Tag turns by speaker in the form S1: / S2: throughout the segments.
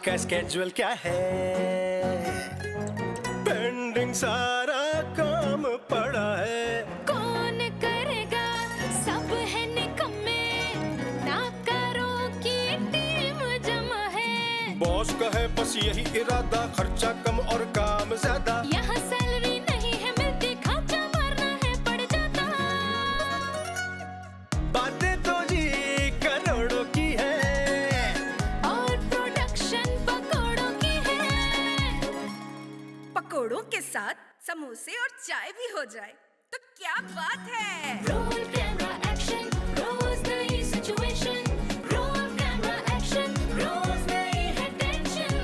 S1: का स्केड्यूल क्या है, पेंडिंग सारा काम पड़ा है।
S2: कौन करेगा, सब है निकम्मे, नाकारों की टीम जमा है।
S1: बॉस का है बस यही इरादा, खर्चा कम और काम ज्यादा।
S2: यहाँ सैलरी नहीं है मिलती, खर्चा मारना है पड़ जाता।
S1: बातें तो जी करोड़ों की है,
S2: और प्रोडक्शन पकौड़ों की है।
S3: पकोड़ों के साथ समोसे और चाय भी हो जाए तो क्या बात है।
S2: रोल कैमरा एक्शन, रोज नई सिचुएशन। रोल कैमरा एक्शन, रोज नई है टेंशन।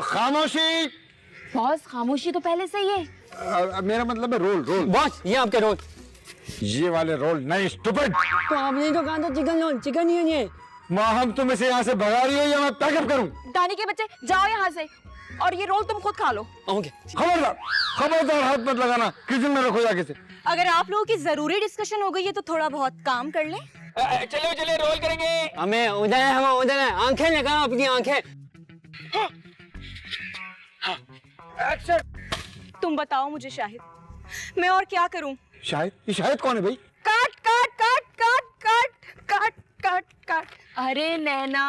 S4: खामोशी।
S5: बॉस खामोशी तो पहले से ही है।
S4: मेरा मतलब है रोल रोल।
S6: बॉस ये आपके रोल।
S4: ये वाले रोल नहीं स्टूपिड।
S6: तो आपने तो कहा था चिकन रोल, चिकन ही है ये।
S4: माँ हम तुम इसे यहाँ से भगा रही हो या मैं पैकअप करूँ?
S5: दानी के बच्चे जाओ यहाँ से, और ये रोल तुम खुद खा लो।
S6: ओके।
S4: खबरदार खबरदार हाथ मत लगाना, किचन में रखो जाके से।
S5: अगर आप लोगों की जरूरी डिस्कशन हो गई है तो थोड़ा बहुत काम कर लें।
S6: चलो चले रोल करेंगे। हमें उधर है, हम उधर है। आंखें लगा अपनी आंखें।
S4: एक्शन।
S5: तुम बताओ मुझे शाहिद, मैं और क्या करूं?
S4: शाहिद? ये शाहिद कौन है भाई?
S5: काट काट काट काट काट काट काट काट। अरे नैना,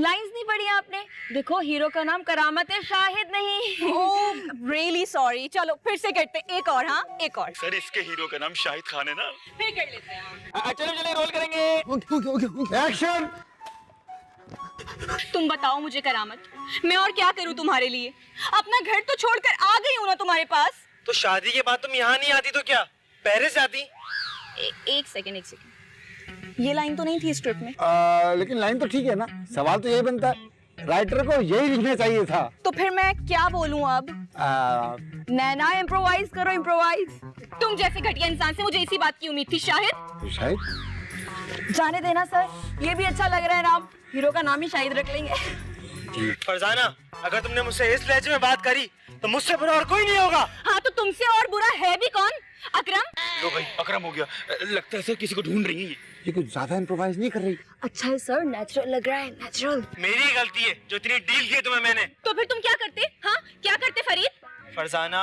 S5: लाइंस नहीं पढ़ी आपने? देखो हीरो का नाम करामत है, शाहिद नहीं। Oh really sorry. चलो फिर से करते, एक और। हाँ एक और।
S7: सर इसके हीरो का नाम शाहिद खान है ना।
S5: फिर कर लेते हैं।
S6: चलो चले रोल करेंगे।
S4: एक्शन।
S5: तुम बताओ मुझे करामत, मैं और क्या करूं तुम्हारे लिए? अपना घर तो छोड़कर आ गई हूं ना तुम्हारे पास।
S7: तो शादी के बाद तुम यहाँ नहीं आती तो क्या पेरिस आती?
S5: एक सेकंड, ये लाइन तो नहीं थी स्क्रिप्ट में।
S4: लेकिन लाइन तो ठीक है ना। सवाल तो यही बनता है, राइटर को यही लिखना चाहिए था।
S5: तो फिर मैं क्या बोलूं अब? नैना इम्प्रोवाइज करो, इम्प्रोवाइज। तुम जैसे घटिया इंसान से मुझे इसी बात की उम्मीद थी शाहिद।
S4: शाहिद?
S5: जाने देना सर, ये भी अच्छा लग रहा है नाम, हीरो का नाम ही शाहिद रख लेंगे।
S7: फरजाना अगर तुमने मुझसे इस लहजे में बात करी तो मुझसे बुरा और कोई नहीं होगा।
S5: हाँ तो तुमसे और बुरा है भी कौन? अकरम?
S7: लो भाई अकरम हो गया। लगता है सर किसी को ढूंढ रही है।
S4: ये कुछ ज्यादा इम्प्रोवाइज नहीं कर रही।
S5: अच्छा है सर, नेचुरल लग रहा है, नेचुरल।
S7: मेरी गलती है जो इतनी डील की है तुम्हें मैंने।
S5: तो फिर तुम क्या करते? हाँ क्या करते फरीद?
S7: फरजाना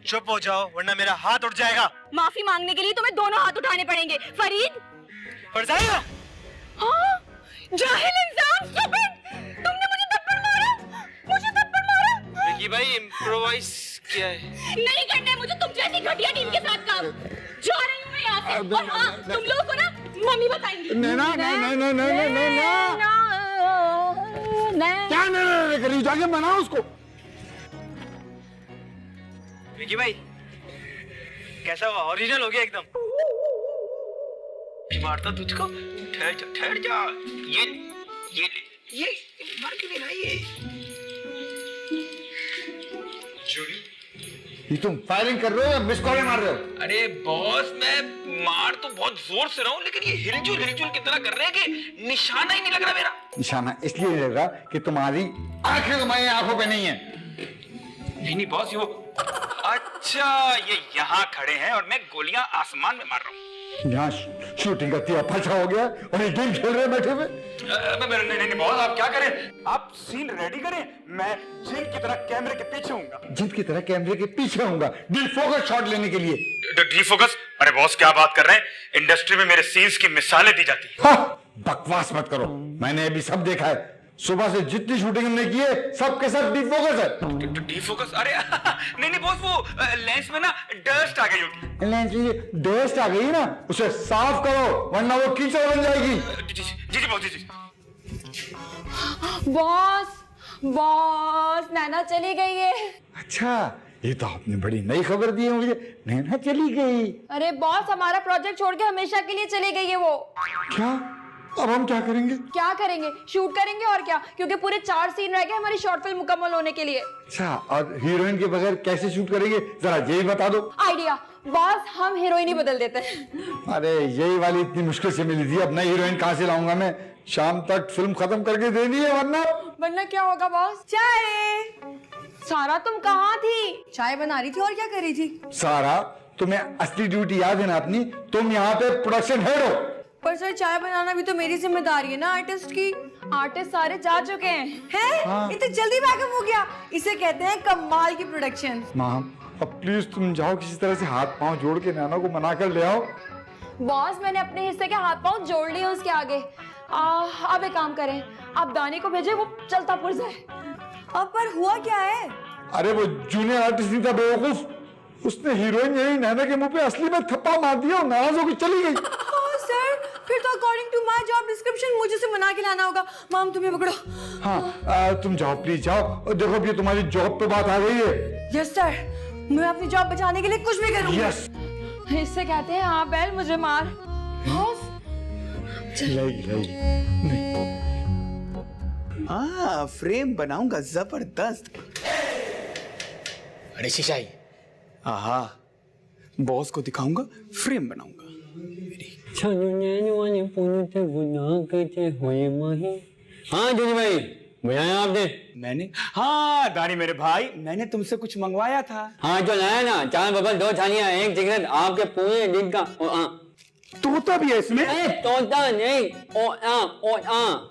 S7: चुप हो जाओ वरना मेरा हाथ उठ जाएगा।
S5: माफी मांगने के लिए तुम्हें दोनों हाथ उठाने पड़ेंगे। फरीद?
S7: फरजाना
S5: हाँ, जाहिल इंसान, stupid! तुमने मुझे थप्पड़ मारा, मुझे थप्पड़ मारा।
S7: विकी भाई इम्प्रोवाइज किया है।
S5: नहीं करने मुझे तुम जैसी घटिया टीम के साथ काम। जा रही हूँ मैं यहाँ से। और हाँ, तुम लोगों को ना मम्मी बताएंगी।
S4: नैना नैना नैना नैना नैना क्या नैना कर रही हो? जाके मनाओ उसको।
S7: विकी भाई कैसा हुआ? ओरिजिनल हो गया एकदम। मारता तुझको। ठहर जा। ये मार के देना ये। चोरी।
S4: ये तुम फायरिंग कर रहे हो या मिस कॉल मार रहे हो?
S8: अरे बॉस मैं मार तो बहुत जोर से रहा हूँ लेकिन ये हिलजुल की तरह कर रहे हैं कि निशाना ही नहीं लग रहा मेरा।
S4: निशाना इसलिए नहीं लग रहा कि तुम्हारी आंखें तुम्हारी आंखों पे नहीं है।
S8: नहीं बॉस ये वो। अच्छा ये यहाँ खड़े हैं और मैं गोलियां आसमान में मार रहा हूँ।
S4: यहाँ शूटिंग का तिया फंसा हो गया और ये गेम खेल रहे हैं बैठे हुए।
S8: नहीं बॉस आप क्या करें, आप सीन रेडी करें, मैं जिन की तरह कैमरे के पीछे हूँगा।
S4: जिन की तरह कैमरे के पीछे होऊंगा डिफोकस शॉट लेने के लिए।
S8: डिफोकस? अरे बॉस क्या बात कर रहे हैं, इंडस्ट्री में मेरे सीन्स की मिसालें दी जाती है।
S4: हाँ, बकवास मत करो, मैंने अभी सब देखा है। सुबह से जितनी शूटिंग हमने की है सबके सब डिफोकस है।
S8: डिफोकस? अरे नहीं बॉस वो लेंस में ना डस्ट आ गई होगी।
S4: लेंस में डस्ट आ गई ना, उसे साफ करो वरना वो कीचड़ बन जाएगी।
S8: जी बॉस जी।
S5: बॉस नैना चली गई है।
S4: अच्छा ये तो आपने बड़ी नई खबर दी है मुझे, नैना चली गई।
S5: अरे बॉस हमारा प्रोजेक्ट छोड़ के हमेशा के लिए चली गई है वो।
S4: क्या? अब हम क्या करेंगे?
S5: क्या करेंगे? शूट करेंगे और क्या, क्योंकि पूरे 4 सीन रह गए हमारी शॉर्ट फिल्म मुकम्मल होने के लिए।
S4: अच्छा और हीरोइन के बगैर कैसे शूट करेंगे जरा यही बता दो।
S5: आइडिया बॉस, हम हीरोइन ही बदल देते हैं।
S4: अरे यही वाली इतनी मुश्किल से मिली थी, अब नई हीरोइन कहाँ से लाऊंगा मैं? शाम तक फिल्म खत्म करके देनी है वरना
S5: क्या होगा बॉस? चाय। सारा तुम कहाँ थी?
S3: चाय बना रही थी और क्या कर रही थी?
S4: सारा तुम्हें असली ड्यूटी याद है ना अपनी? तुम यहाँ पे प्रोडक्शन हेड हो।
S5: पर सर चाय बनाना भी तो मेरी जिम्मेदारी है ना आर्टिस्ट की। आर्टिस्ट सारे जा चुके हैं।
S4: हाँ।
S5: इतनी जल्दी बैकअप हो गया, इसे कहते हैं कमाल की प्रोडक्शन।
S4: माँ अब प्लीज तुम जाओ, किसी तरह से हाथ पांव जोड़ के नैना को मना कर ले आओ।
S5: बॉस मैंने अपने हिस्से के हाथ पांव जोड़ लिए उसके आगे। अब एक काम करें, आप दानी को भेजे, वो चलता पुरजा है। अब पर हुआ क्या है?
S4: अरे वो जूनियर आर्टिस्ट नहीं था बेवकूफ, उसने हीरोइन यही नैना के मुंह पे असली में थप्पड़ मार दिया और नाराज होकर चली गई।
S5: सर फिर तो according to my job description मुझे से मना के लाना होगा। माम तुम्हें पकड़ो।
S4: हाँ तुम जाओ प्लीज जाओ, और देखो अब ये तुम्हारी जॉब पे बात आ गई है।
S5: यस सर, मैं अपनी जॉब बचाने के लिए कुछ भी करूंगी।
S4: यस
S5: इससे कहते हैं हाँ बैल मुझे मार। बॉस
S9: हाँ फ्रेम बनाऊंगा जबरदस्त।
S8: अरे शीशाई,
S9: आहा बॉस को दिखाऊंगा, फ्रेम बनाऊंगा।
S6: हाँ जूनी भाई, बुलाया आपने?
S9: मैंने, हाँ दानी मेरे भाई, मैंने तुमसे कुछ मंगवाया था।
S6: हाँ जो लाया ना, 4 बबल 2 थालियां 1 सिगरेट आपके पूरे दिन का।
S9: तोता भी है इसमें?
S6: अरे तोता नहीं, ओ।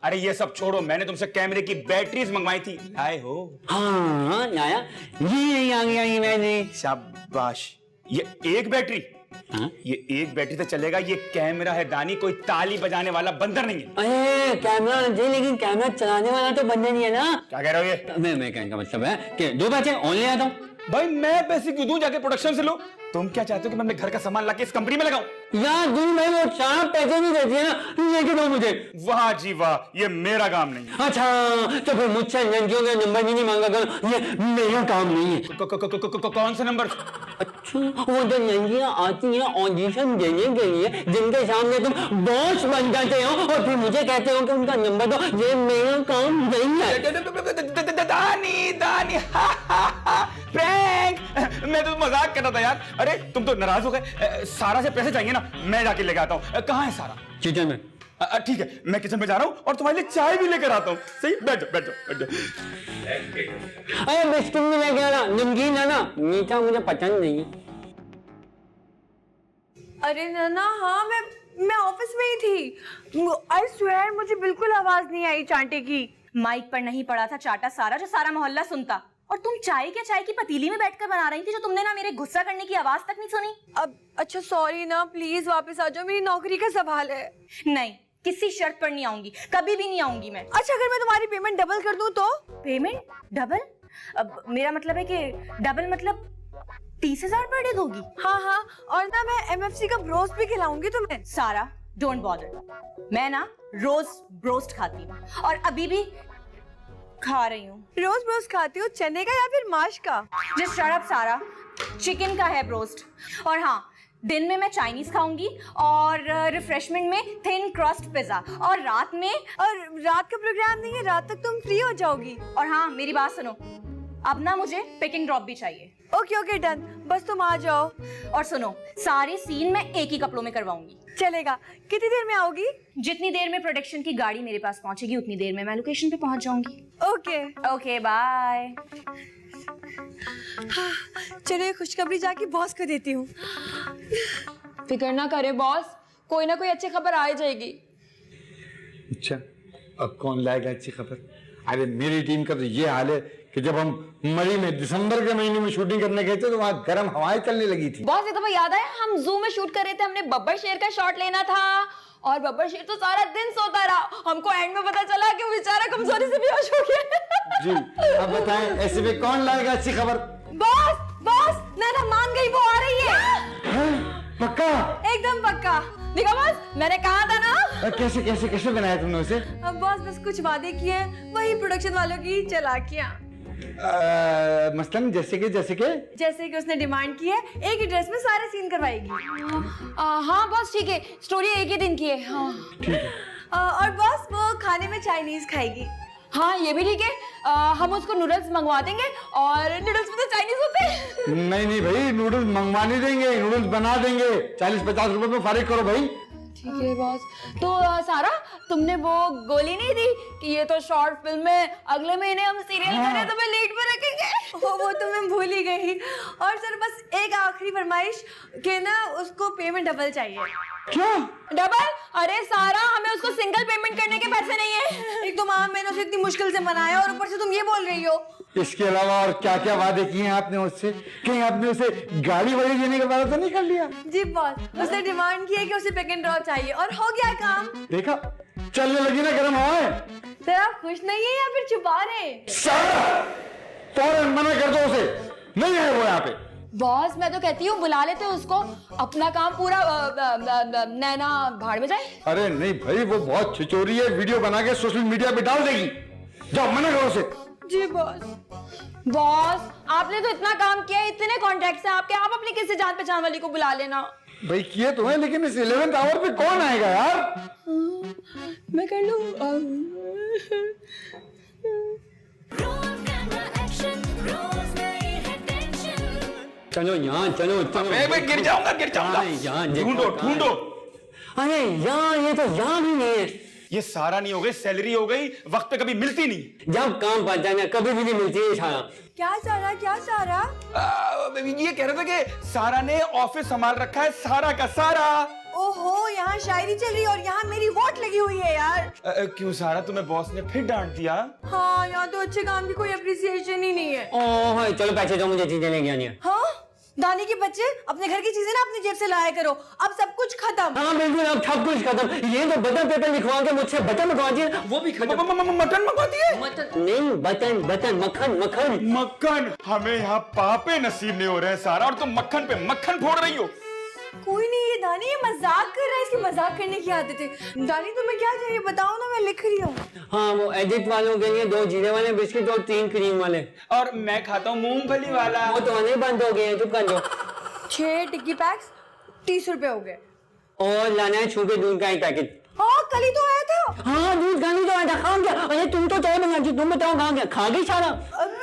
S9: अरे ये सब छोड़ो, मैंने तुमसे कैमरे की बैटरीज मंगवाई थी, आए हो?
S6: हाँ लाया, ये आ गया मैंने।
S9: शाबाश। ये एक बैटरी?
S6: हाँ?
S9: ये एक बैटरी से चलेगा, ये कैमरा है दानी, कोई ताली बजाने वाला बंदर नहीं है।
S6: अरे कैमरा जी, लेकिन कैमरा चलाने वाला तो बंदर नहीं है ना।
S9: क्या कह रहे हो ये?
S6: मैं कहने का मतलब है कि 2 पैसे ऑन ले आता हूँ।
S9: भाई मैं पैसे क्यों दूं, जाके प्रोडक्शन से लो। तुम क्या चाहते हो कि मैं अपने घर का सामान लाके इस कंपनी में लगाऊं?
S6: यार दूर भाई वो 4 पैसे नहीं देती है ना, लेके दो मुझे।
S9: वाह जी वाह, ये मेरा काम नहीं है।
S6: अच्छा तो फिर मुझसे लड़कियों का नंबर भी नहीं मांगा करो, ये मेरा काम नहीं है।
S9: कौन सा नंबर?
S6: अच्छा वो जो लड़कियां आती हैं ऑडिशन देने के लिए, जिनके सामने तुम बॉस बन जाते हो और फिर मुझे कहते हो कि उनका नंबर दो, ये मेरा काम नहीं है।
S9: दानी दानी प्रैंक, मैं तो मजाक कर रहा था यार। अरे तुम तो नाराज हो गए। सारा से पैसे चाहिए ना, मैं जाके लेके आता हूँ। कहाँ है सारा?
S6: किचन में।
S9: ठीक है, मैं किचन में जा रहा हूँ और तुम्हारे लिए चाय भी लेकर आता हूँ। सही, बैठ जाओ बैठ जाओ बैठ जाओ।
S6: अरे बिस्किट भी लेके आना, नमकीन है ना, मीठा मुझे पसंद नहीं है।
S5: अरे नैना हाँ मैं ऑफिस में ही थी। आई स्वेयर मुझे बिल्कुल आवाज नहीं आई चांटे की।
S3: माइक पर नहीं पड़ा था चाटा सारा, जो सारा मोहल्ला सुनता। और तुम चाय की पतीली में बैठकर बना रही थी, जो तुमने ना मेरे गुस्सा करने की आवाज तक नहीं सुनी।
S5: अब अच्छा सॉरी ना, प्लीज वापस आ जाओ, मेरी नौकरी का सवाल है।
S3: नहीं, किसी शर्त पर नहीं आऊंगी, कभी भी नहीं आऊंगी मैं।
S5: अच्छा अगर मैं तुम्हारी पेमेंट डबल कर दूं तो?
S3: Payment double? अब मेरा मतलब है कि डबल मतलब 30,000 पर डे दोगी?
S5: हाँ, और ना मैं MFC का ब्रोस्ट भी खिलाऊंगी तुम्हें।
S3: सारा डोंट बॉदर, मैं ना रोज ब्रोस्ट खाती हूँ और अभी भी खा रही हूँ।
S5: रोज ब्रोस्ट खाती हो, चने का या फिर माश का?
S3: जस्ट शट अप सारा, चिकन का है ब्रोस्ट। और हाँ, दिन में मैं चाइनीज खाऊंगी और रिफ्रेशमेंट में थिन क्रस्ट पिज्जा। और रात
S5: का प्रोग्राम नहीं है, रात तक तुम फ्री हो जाओगी।
S3: और हाँ मेरी बात सुनो, अब ना मुझे पिकिंग ड्रॉप भी चाहिए।
S5: ओके डन, बस तुम आ जाओ।
S3: और सुनो, सारे सीन मैं एक ही कपड़ों में करवाऊंगी।
S5: चलेगा। कितनी देर में आओगी?
S3: जितनी देर में प्रोडक्शन की गाड़ी मेरे पास पहुंचेगी उतनी देर में मैं लोकेशन पे पहुंच जाऊंगी। Okay bye.
S5: चलिए खुशखबरी जाके बॉस को देती हूँ।
S10: फिक्र ना करे बॉस, कोई ना कोई अच्छी खबर आ जाएगी।
S4: अच्छा अब कौन लाएगा अच्छी खबर? अरे मेरी टीम का तो ये हाल है कि जब हम मई में दिसंबर के महीने में शूटिंग करने गए थे तो वहाँ गर्म हवाएं चलने लगी थी।
S10: बॉस ये तो याद है, हम जू में शूट कर रहे थे, हमने बब्बर शेर का शॉट लेना था और बब्बर शेर तो सारा दिन सोता रहा। हमको एंड में पता चला कि वो बेचारा कमजोरी से बेहोश हो गया।
S4: जी अब बताएं ऐसे में कौन लाएगा अच्छी खबर?
S5: बॉस नैना मान गई, वो आ रही है।
S4: पक्का?
S5: एकदम पक्का।
S10: देखा बॉस, मैंने कहा था ना।
S4: कैसे बनाया तुमने उसे?
S5: बॉस बस कुछ वादे किए, वही प्रोडक्शन वालों की चालाकियां।
S4: मसलन जैसे कि
S5: उसने डिमांड की है, एक ही ड्रेस में सारे सीन करवाएगी।
S10: हाँ बॉस ठीक है, स्टोरी एक ही दिन की है। हाँ
S4: ठीक है।
S5: और बॉस वो खाने में चाइनीज खाएगी।
S10: हाँ ये भी ठीक है, हम उसको नूडल्स मंगवा देंगे और नूडल्स में तो चाइनीज होते हैं।
S4: नहीं भाई, नूडल्स मंगवा नहीं देंगे, नूडल्स बना देंगे। 40-50 रुपए में फारिग करो भाई।
S10: ठीक है बॉस। तो सारा तुमने वो गोली नहीं दी कि ये तो शॉर्ट फिल्म है, अगले महीने हम सीरियल करें तो मैं लीड पे रखेंगे।
S5: वो तो मैं भूल ही गई। और सर बस एक आखिरी फरमाइश कि ना उसको पेमेंट डबल चाहिए।
S4: क्या?
S10: डबल? अरे सारा, हमें उसको सिंगल पेमेंट करने के पैसे नहीं है।
S5: एक तो माँ मैंने उसे इतनी मुश्किल से मनाया और ऊपर से तुम ये बोल रही हो।
S4: इसके अलावा और क्या क्या वादे किए हैं आपने उससे? कहीं आपने उसे गाड़ी वाड़ी देने का वादा तो नहीं कर लिया?
S5: जी बॉस, उसने डिमांड की है कि उसे पिक एंड ड्रॉप चाहिए और हो गया काम।
S4: देखा, चलने लगी ना गर्म हवाएं।
S5: सर आप खुश नहीं है या फिर छुपा रहे?
S4: फौरन मना कर दो उसे, नहीं है वो यहाँ पे।
S10: बॉस मैं तो कहती हूँ बुला लेते उसको, अपना काम पूरा नैना भाड़ में जाए।
S4: अरे नहीं भाई, वो बहुत छिचोरी है, वीडियो बना के सोशल मीडिया पे डाल देगी। जाओ मना करो उसे।
S10: जी बॉस। बॉस आपने तो इतना काम किया है, इतने कॉन्ट्रैक्ट्स हैं आपके, आप अपनी किसी जान पहचान वाली को बुला लेना।
S4: भाई किए तो है, लेकिन इस 11th आवर पे कौन आएगा यार?
S10: मैं कर लूँ।
S2: Roll camera action, रोज नई है टेंशन।
S6: चलो यहाँ, चलो चलो।
S9: मैं गिर जाऊंगा, गिर जाऊंगा।
S6: अरे यहाँ
S9: ढूंढो ढूंढो।
S6: अरे यहाँ, ये तो यहाँ भी नहीं है।
S9: ये सारा नहीं हो गई, सैलरी हो गई, वक्त पे कभी मिलती नहीं।
S6: जब काम पड़ जाए ना, कभी भी नहीं मिलती है सारा।
S5: क्या सारा, क्या सारा?
S9: ये कह रहे थे कि सारा ने ऑफिस संभाल रखा है, सारा का सारा।
S5: ओहो, यहाँ शायरी चल रही है और यहाँ मेरी वोट लगी हुई है यार।
S9: क्यों सारा, तुम्हें बॉस ने फिर डांट दिया?
S5: हाँ, यहाँ तो अच्छे काम की कोई अप्रिसिएशन ही नहीं है।
S6: ओह चलो पैसे दो, मुझे चीजें लेके आनी है।
S5: हाँ, दानी के बच्चे अपने घर की चीजें ना अपनी जेब से लाया करो, अब सब कुछ खत्म।
S6: हाँ बिल्कुल, अब सब कुछ खत्म। ये तो बटन पेपर लिखवा के मुझसे बटन मंगवा दिए, वो भी खत्म।
S9: मटन मंगवा दिए?
S6: नहीं, बटन बटन, मक्खन मक्खन
S9: मक्खन। हमें यहाँ पापे नसीब नहीं हो रहे हैं सारा, और तुम मक्खन पे मक्खन फोड़ रही हो।
S5: कोई नहीं, ये दानी ये मजाक कर रहा है, इसकी मजाक करने की आदत है। दानी तुम्हें क्या चाहिए बताओ ना, मैं लिख रही हूँ।
S6: हाँ, वो एडिट वालों के लिए 2 जीरे वाले बिस्किट और 3 क्रीम वाले।
S9: और मैं खाता हूँ मूंगफली वाला।
S6: वो तो नहीं बंद हो गए, चुप कर दो।
S5: 6 टिक्की पैक्स 30 रुपए हो गए।
S6: और लाना है छूके दूध का 1 पैकेट।
S5: हाँ, कल ही तो आया था।
S6: हाँ, दूध का नहीं तो आया था, खा गया। अरे तुम तो चाय बना तुम बताओ कहाँ गया? खा गई सारा।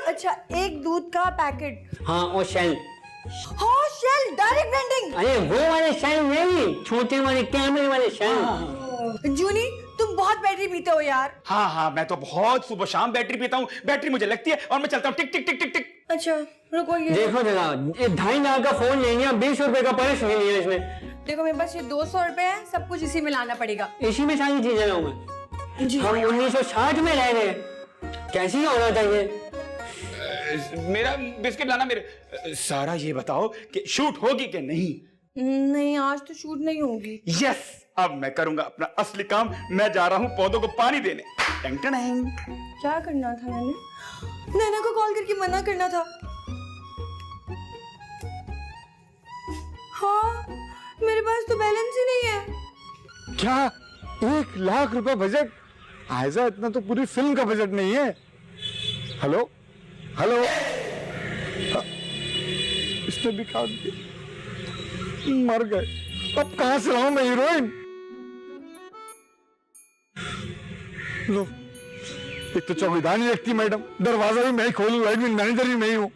S5: अच्छा, 1 दूध का पैकेट।
S6: हाँ, और शेल।
S5: हाँ, शेल डायरेक्ट वेंडिंग।
S6: अरे वो वाले शेल नहीं, छोटे वाले कैमरे वाले शेल।
S5: जूनी, तुम बहुत बैटरी पीते हो यार।
S9: हाँ हाँ, मैं तो बहुत सुबह शाम बैटरी पीता हूँ, बैटरी मुझे लगती है और मैं चलता हूँ टिक टिक टिक टिक टिक।
S5: अच्छा रुको, ये
S6: देखो जरा, 2.5 लाख का फोन ले लिया, 20 रुपए का पर्स ले लिया इसमें।
S5: देखो मेरे पास ये 200 रुपए है, सब कुछ इसी में लाना पड़ेगा।
S6: इसी में सारी चीजें लाऊं मैं? हम 1960 में रह रहे हैं, कैसी होना चाहिए?
S9: मेरा बिस्किट लाना मेरे। सारा ये बताओ कि शूट होगी कि नहीं?
S5: नहीं, आज तो शूट नहीं होगी।
S9: यस, अब मैं करूंगा अपना असली काम। मैं जा रहा हूँ पौधों को पानी देने। टंग टंग।
S5: क्या करना था मैंने? नैना को कॉल करके मना करना था। हाँ, मेरे पास तो बैलेंस ही नहीं है।
S4: क्या 1 लाख रुपए बजट? आयजा, इतना तो पूरी फिल्म का बजट नहीं है। हेलो हेलो, इसने भी खा दिया, मर गए। अब कहां से लाऊं मैं हीरोइन? लो, एक तो चौकीदार नहीं रखती मैडम, दरवाजा भी मैं ही खोलूं, एडमिन मैनेजर भी मैं ही हूं।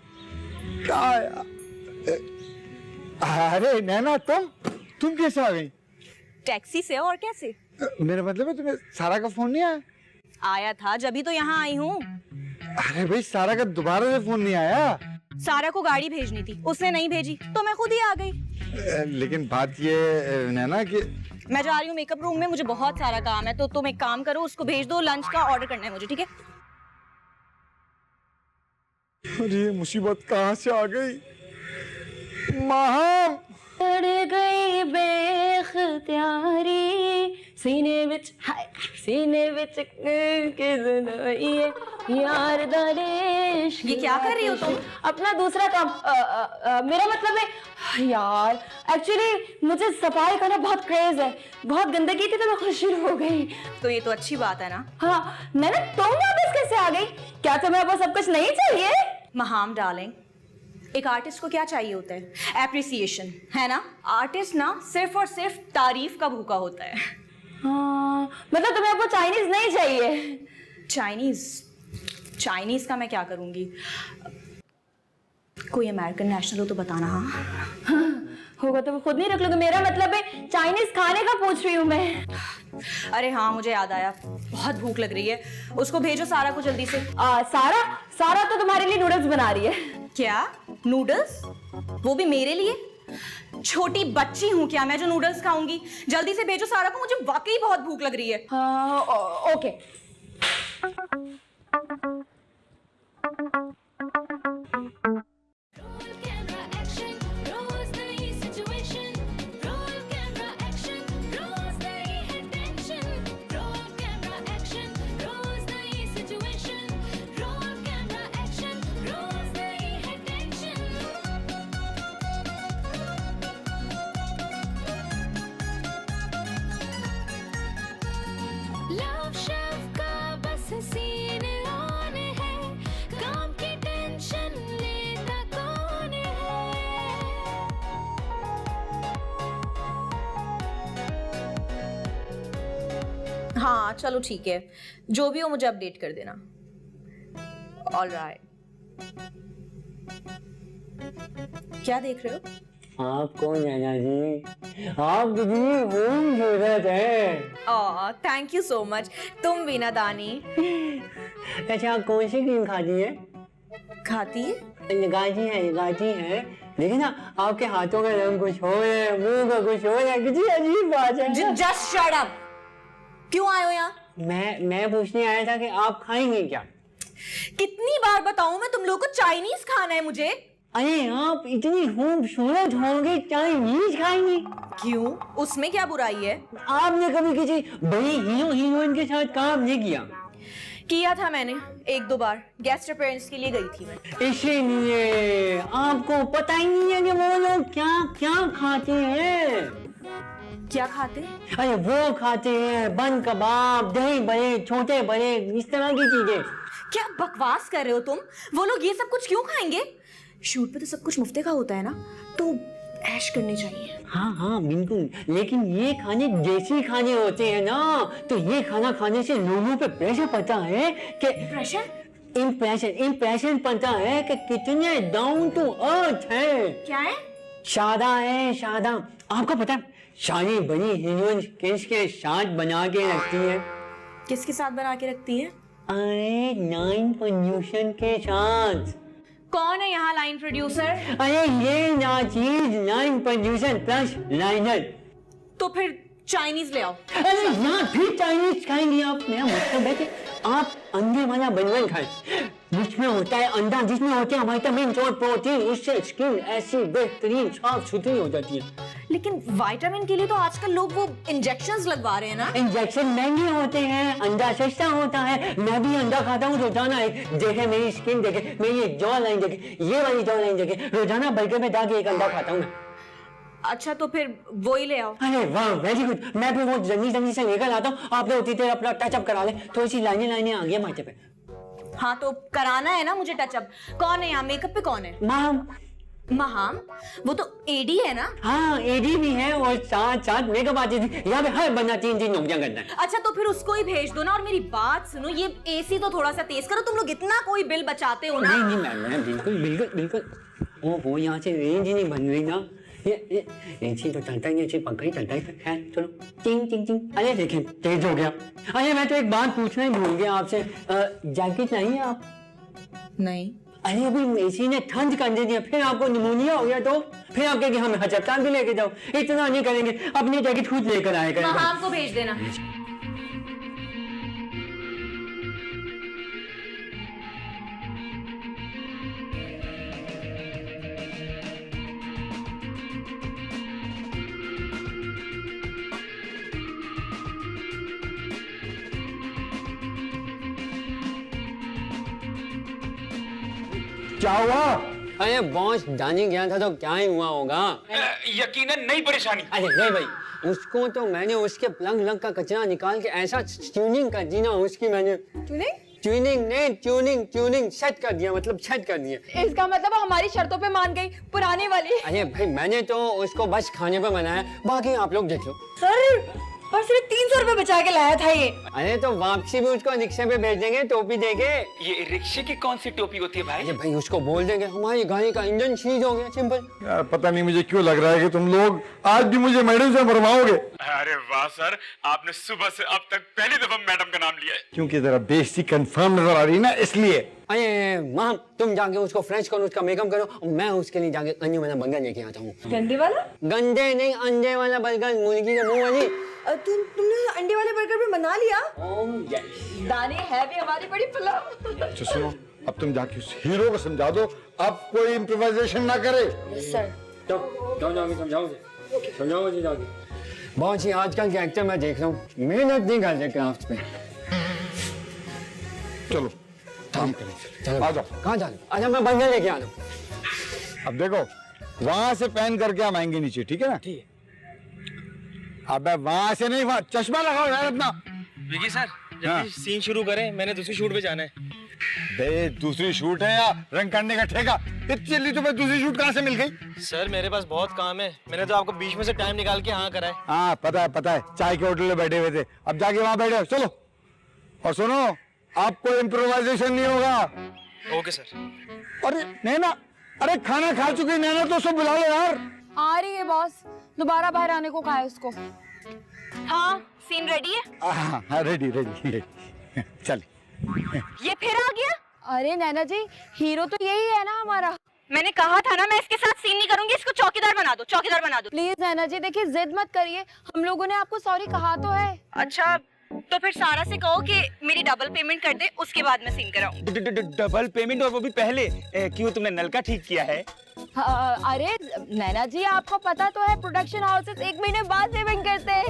S4: क्या यार? अरे नैना, तुम कैसे आ गई?
S3: टैक्सी से, और कैसे?
S4: मेरा मतलब है तुम्हें सारा का फोन नहीं आया?
S3: आया था, जब ही तो यहाँ आई हूँ।
S4: अरे भाई, सारा का दोबारा से फोन नहीं आया?
S3: सारा को गाड़ी भेजनी थी, उसने नहीं भेजी तो मैं खुद ही आ गई।
S4: लेकिन बात ये नैना कि
S3: मैं जा रही हूँ मेकअप रूम में, मुझे बहुत सारा काम है, तो तुम एक काम करो, उसको भेज दो, लंच का ऑर्डर करना है मुझे, ठीक है?
S4: अरे ये मुसीबत कहाँ से आ गई? माहम
S10: चढ़ गई बेख्तियारी सीने विच, हाय सीने विच यार दरेश।
S3: ये क्या कर रही हो तुम?
S10: अपना दूसरा काम। मेरा मतलब है यार, एक्चुअली मुझे सफाई का ना बहुत क्रेज है, बहुत गंदगी थी तो मैं खुद शुरू हो गई।
S3: तो ये तो अच्छी बात है ना।
S10: हाँ, मैंने तुम वापस कैसे आ गई? क्या तुम्हें वो सब कुछ नहीं चाहिए?
S3: महाम डार्लिंग, एक आर्टिस्ट को क्या चाहिए होता है? एप्रिसिएशन, है ना? आर्टिस्ट ना सिर्फ और सिर्फ तारीफ का भूखा होता है।
S10: हाँ, मतलब तुम्हें वो चाइनीज नहीं चाहिए?
S3: चाइनीज का मैं क्या करूंगी? कोई अमेरिकन नेशनल हो तो बताना। हाँ,
S10: होगा तो वो खुद नहीं रख लोगे। मेरा मतलब है चाइनीज खाने का पूछ रही हूँ मैं।
S3: अरे हाँ, मुझे याद आया, बहुत भूख लग रही है। उसको भेजो सारा को जल्दी से।
S5: सारा सारा तो तुम्हारे लिए नूडल्स बना रही है।
S3: क्या? नूडल्स? वो भी मेरे लिए? छोटी बच्ची हूँ क्या मैं जो नूडल्स खाऊंगी? जल्दी से भेजो सारा को, मुझे वाकई बहुत भूख लग रही है।
S5: ओके।
S2: Roll camera action, रोज नई situation. Roll camera action, रोज नई है tension. Roll camera action, रोज नई situation. Roll camera action, रोज नई है tension. लव शेफ का बस सीन ऑन है, काम की टेंशन लेता कौन है?
S3: हाँ चलो ठीक है, जो भी हो मुझे अपडेट कर देना। All right. क्या देख रहे हो?
S6: आप कौन नैना जी? आप कितनी खूबसूरत है।
S3: Thank you so much. तुम भी ना दानी।
S6: अच्छा, आप कौन सी क्रीम खाती है?
S3: खाती है?
S6: लगाती है। देखिए ना, आपके हाथों का रंग कुछ हो है, मुंह का कुछ हो है, कितनी अजीब बात है।
S3: Just shut up. क्यों आए हो यहाँ?
S6: मैं पूछने आया था कि आप खाएंगे क्या?
S3: कितनी बार बताऊं मैं तुम लोग को, चाइनीज खाना है मुझे।
S6: अरे आप इतनी खूबसूरत होंगे, चाइनीज खाएंगे?
S3: क्यों? उसमें क्या बुराई है?
S6: आपने कभी किसी बड़ी हीरोइन के साथ काम नहीं किया
S3: था मैंने 1-2 बार, गेस्ट अपीयरेंस के लिए गई थी मैं।
S6: इसीलिए आपको पता ही नहीं है कि वो लोग क्या क्या खाते हैं।
S3: क्या खाते?
S6: अरे वो खाते हैं बन कबाब, दही बड़े, छोटे बड़े, इस तरह की चीजें।
S3: क्या बकवास कर रहे हो तुम? वो लोग ये सब कुछ क्यों खाएंगे? शूट पे तो सब कुछ मुफ्ते का होता है ना, तो ऐश करनी चाहिए।
S6: हाँ बिल्कुल, लेकिन ये खाने देसी खाने होते हैं ना, तो ये खाना खाने से लोगों पे प्रेशर पड़ता है कि इम्प्रेशन पड़ता है कि कितने डाउन टू अर्थ है।
S3: क्या है?
S6: शादा है, शादा। आपको पता है शादी बनी हीरोइन किसके साथ बना के रखती है?
S3: किसके साथ बना के रखती है?
S6: अरे लाइन प्रोड्यूसर के साथ।
S3: कौन है यहाँ लाइन प्रोड्यूसर?
S6: अरे ये ना चीज लाइन प्रोड्यूसर प्लस लाइनर।
S3: तो फिर चाइनीज ले आओ।
S6: अरे यहाँ फिर चाइनीज खाएंगे आप? मेरा मतलब है कि आप अंडे वाला बनवन खाएं, जिसमें होता है अंडा, जिसमें होते हैं विटामिन और प्रोटीन, उससे स्किन ऐसी बेहतरीन साफ सुथरी हो जाती है।
S3: लेकिन विटामिन के लिए तो आजकल लोग वो इंजेक्शंस लगवा रहे हैं ना।
S6: इंजेक्शन महंगे होते हैं, अंडा सस्ता होता है। मैं भी अंडा खाता हूँ रोजाना, देखे मेरी स्किन देखे, मेरी जॉ लाइन देखे, ये वाली जॉ लाइन देखे, रोजाना बर्गर में डाल के एक अंडा खाता हूँ मैं।
S3: अच्छा तो फिर वो ही ले आओ।
S6: अरे वाह वेरी गुड, मैं भी वो जल्दी से लेकर आता हूँ। आप लोग उतनी देर अपना टचअप करा ले, थोड़ी सी लाइनें आ गई माथे पे।
S3: हाँ तो कराना है ना मुझे टचअप। कौन है यहाँ मेकअप पे? कौन है? महाम? वो तो एडी है ना?
S6: हाँ एडी भी है, और साथ मेकअप आर्टिस्ट भी। यहाँ पे हर बंदा 3 नौकरियां करता है।
S3: अच्छा तो फिर उसको ही भेज दो ना। और मेरी बात सुनो, ये एसी तो थोड़ा सा तेज करो। तुम लोग इतना कोई बिल बचाते हो ना।
S6: नहीं मैम, बिल्कुल। वो यहाँ से रेंज ही नहीं बन रही ना। ये एसी तो चलता ही नहीं, एसी पंखा ही चलता है। खैर चलो, टिंग। अरे देखें तेज हो गया। अरे मैं तो एक बात पूछना ही भूल गया आपसे, जैकेट चाहिए आप?
S3: नहीं।
S6: अरे अभी एसी ने ठंड कर दिया, फिर आपको निमोनिया हो गया तो फिर आप कहेंगे हमें अस्पताल भी लेके जाओ। इतना नहीं करेंगे, अपनी जैकेट खुद लेकर आए करेंगे।
S3: महाम को भेज देना।
S4: क्या हुआ?
S6: अरे बॉस जाने गया था तो क्या ही हुआ होगा।
S8: यकीनन नई परेशानी।
S6: अरे नहीं भाई, उसको तो मैंने उसके प्लग का कचरा निकाल के ऐसा ट्यूनिंग कर दी ना उसकी, मैंने ट्यूनिंग सेट कर दिया, मतलब सेट कर दिया।
S5: इसका मतलब हमारी शर्तों पे मान गई, पुराने वाली।
S6: अरे भाई मैंने तो उसको बस खाने पे मनाया, बाकी आप लोग देख लो।
S10: और सिर्फ 300 रुपए बचा के लाया था ये।
S6: अरे तो वापसी भी उसको रिक्शे पे भेज देंगे, टोपी देके।
S8: ये रिक्शे की कौन सी टोपी होती है भाई?
S6: अरे भाई उसको बोल देंगे हमारी गाड़ी का इंजन सीज हो गया, सिंपल।
S4: यार पता नहीं मुझे क्यों लग रहा है कि तुम लोग आज भी मुझे मैडम से भरमाओगे।
S8: अरे वाह सर, आपने सुबह से अब तक पहली दफा मैडम का नाम लिया है।
S4: क्योंकि जरा बेइज्जती कंफर्म नजर आ रही ना, इसलिए।
S6: अरे माँ, तुम जाके उसको फ्रेश करो, उसका मेकअप करो, और मैं उसके लिए जाके अन्य वाला बर्गर लेके आता हूँ।
S10: गंदे वाला?
S6: गंदे नहीं, अंडे वाला बर्गर, मुर्गी के मुंह वाली।
S10: तुमने अंडे वाले बर्गर भी बना लिया?
S5: दानी है भी हमारी बड़ी फिल्म।
S4: अच्छा सुनो, अब तुम जाके उस हीरो को समझा दो अब कोई इम्प्रोवाइजेशन ना करे।
S10: सर
S6: जाओ जाओ समझाओ जी जाके। बहुत ही आजकल के एक्टर मैं देख रहा हूँ मेहनत नहीं करते क्राफ्ट पे।
S4: चलो काम करें,
S6: चलो
S4: आ जाओ।
S6: कहाँ जा रहे? अच्छा मैं बर्गर लेके आ रहा हूँ।
S4: अब देखो वहां से पहन करके हम आएंगे नीचे, ठीक है ना? ठीक है। अब वहां से नहीं, वहां चश्मा लगाओ यार अपना।
S7: विकी सर, जल्दी सीन शुरू करें, मैंने दूसरी शूट पे जाना है।
S4: बे दूसरी शूट है या रंग करने का ठेका? इतनी तुम्हें दूसरी शूट कहाँ से मिल गई?
S7: सर मेरे पास बहुत काम है, मैंने तो आपको बीच में से टाइम निकाल के हाँ करा है।
S4: हाँ पता है, चाय के होटल में बैठे हुए थे, अब जाके वहां बैठे हो। चलो और सुनो, आपको इम्प्रोवाइजेशन नहीं होगा।
S7: Okay sir.
S4: अरे नैना, अरे खाना खा चुकी नैना, तो सब बुला लो यार।
S10: आ रही है बॉस, दोबारा बाहर आने को कहा है उसको।
S3: हाँ सीन रेडी है?
S4: हाँ रेडी चल।
S3: ये फिर आ गया?
S10: अरे नैना जी, हीरो तो यही है ना हमारा।
S3: मैंने कहा था ना मैं इसके साथ सीन नहीं करूंगी, इसको चौकीदार बना दो।
S10: प्लीज नैना जी, देखिए जिद मत करिए, हम लोगों ने आपको सॉरी कहा तो है।
S3: अच्छा तो फिर सारा से कहो कि मेरी डबल पेमेंट कर दे, उसके बाद मैं सीन कराऊं।
S9: डबल पेमेंट, और वो भी पहले। क्यों, तुमने नलका ठीक किया है?
S10: अरे नैना जी, आपको पता तो है प्रोडक्शन हाउसेस 1 महीने बाद पेमेंट करते हैं।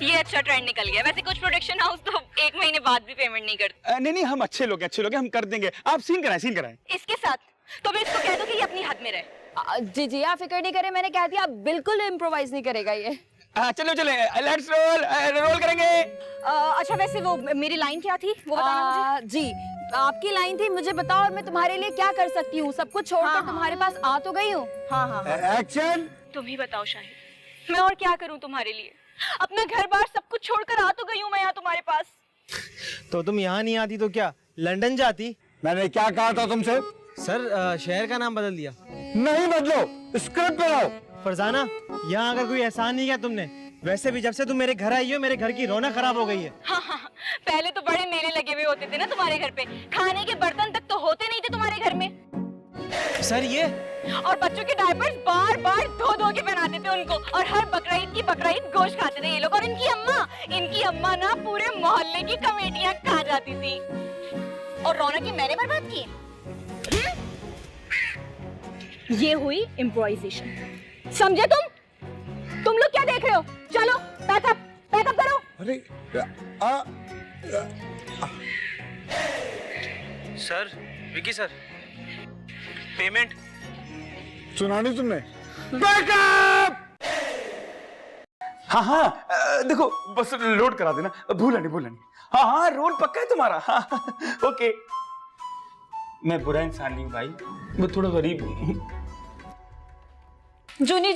S3: ये अच्छा ट्रेंड निकल गया। वैसे कुछ प्रोडक्शन हाउस तो 1 महीने बाद भी पेमेंट नहीं करते।
S9: नहीं, हम अच्छे लोग हैं, हम कर देंगे। आप सीन कराएं।
S3: इसके साथ तो मैं इसको कह दूं कि ये अपनी हद में रहे।
S10: जी आप फिक्र नहीं करें, मैंने कह दिया, बिल्कुल इम्प्रोवाइज नहीं करेगा ये।
S9: चलो लेट्स रोल करेंगे।
S3: अच्छा वैसे वो मेरी लाइन क्या थी वो बताना मुझे।
S10: जी आपकी लाइन थी, मुझे बताओ और मैं तुम्हारे लिए क्या कर सकती हूँ। सब कुछ छोड़कर तुम्हारे पास आ तो गई हूँ।
S3: हाँ
S4: एक्शन।
S3: तुम ही बताओ शाहिद, मैं और क्या करूँ तुम्हारे लिए? अपना घर बार सब कुछ छोड़कर आ तो गई हूँ मैं यहाँ तुम्हारे पास।
S7: तो तुम यहाँ नहीं आती तो क्या लंदन जाती?
S4: मैंने क्या कहा था तुमसे?
S7: सर शहर का नाम बदल दिया।
S4: नहीं बदलो, स्क्रिप्ट बनाओ।
S7: फरजाना, यहाँ अगर कोई एहसान नहीं किया तुमने। वैसे भी जब से तुम मेरे घर आई हो, मेरे घर की रौनक खराब हो गई है।
S3: हाँ, पहले तो बड़े मेले लगे हुए होते थे ना तुम्हारे घर पे, खाने के बर्तन तक तो होते नहीं थे तुम्हारे घर में।
S7: सर ये
S3: और बच्चों के डायपर्स बार बार धो के पहनाते थे उनको, और हर बकरीद गोश्त खाते थे ये लोग। और इनकी अम्मा ना पूरे मोहल्ले की कमेटियां खा जाती थी, और रौनक की मैंने बर्बाद की। ये हुई इम्प्रोवाइजेशन, समझे तुम लोग क्या देख रहे हो? चलो पैकअप करो।
S4: अरे
S7: सर, विकी सर, पेमेंट
S4: सुना नहीं तुमने?
S9: बैकअप। हाँ, देखो बस लोड करा देना, भूला नहीं। हाँ, रोल पक्का है तुम्हारा। हाँ, ओके। मैं बुरा इंसान नहीं भाई, मैं थोड़ा गरीब हूँ।
S10: जूनी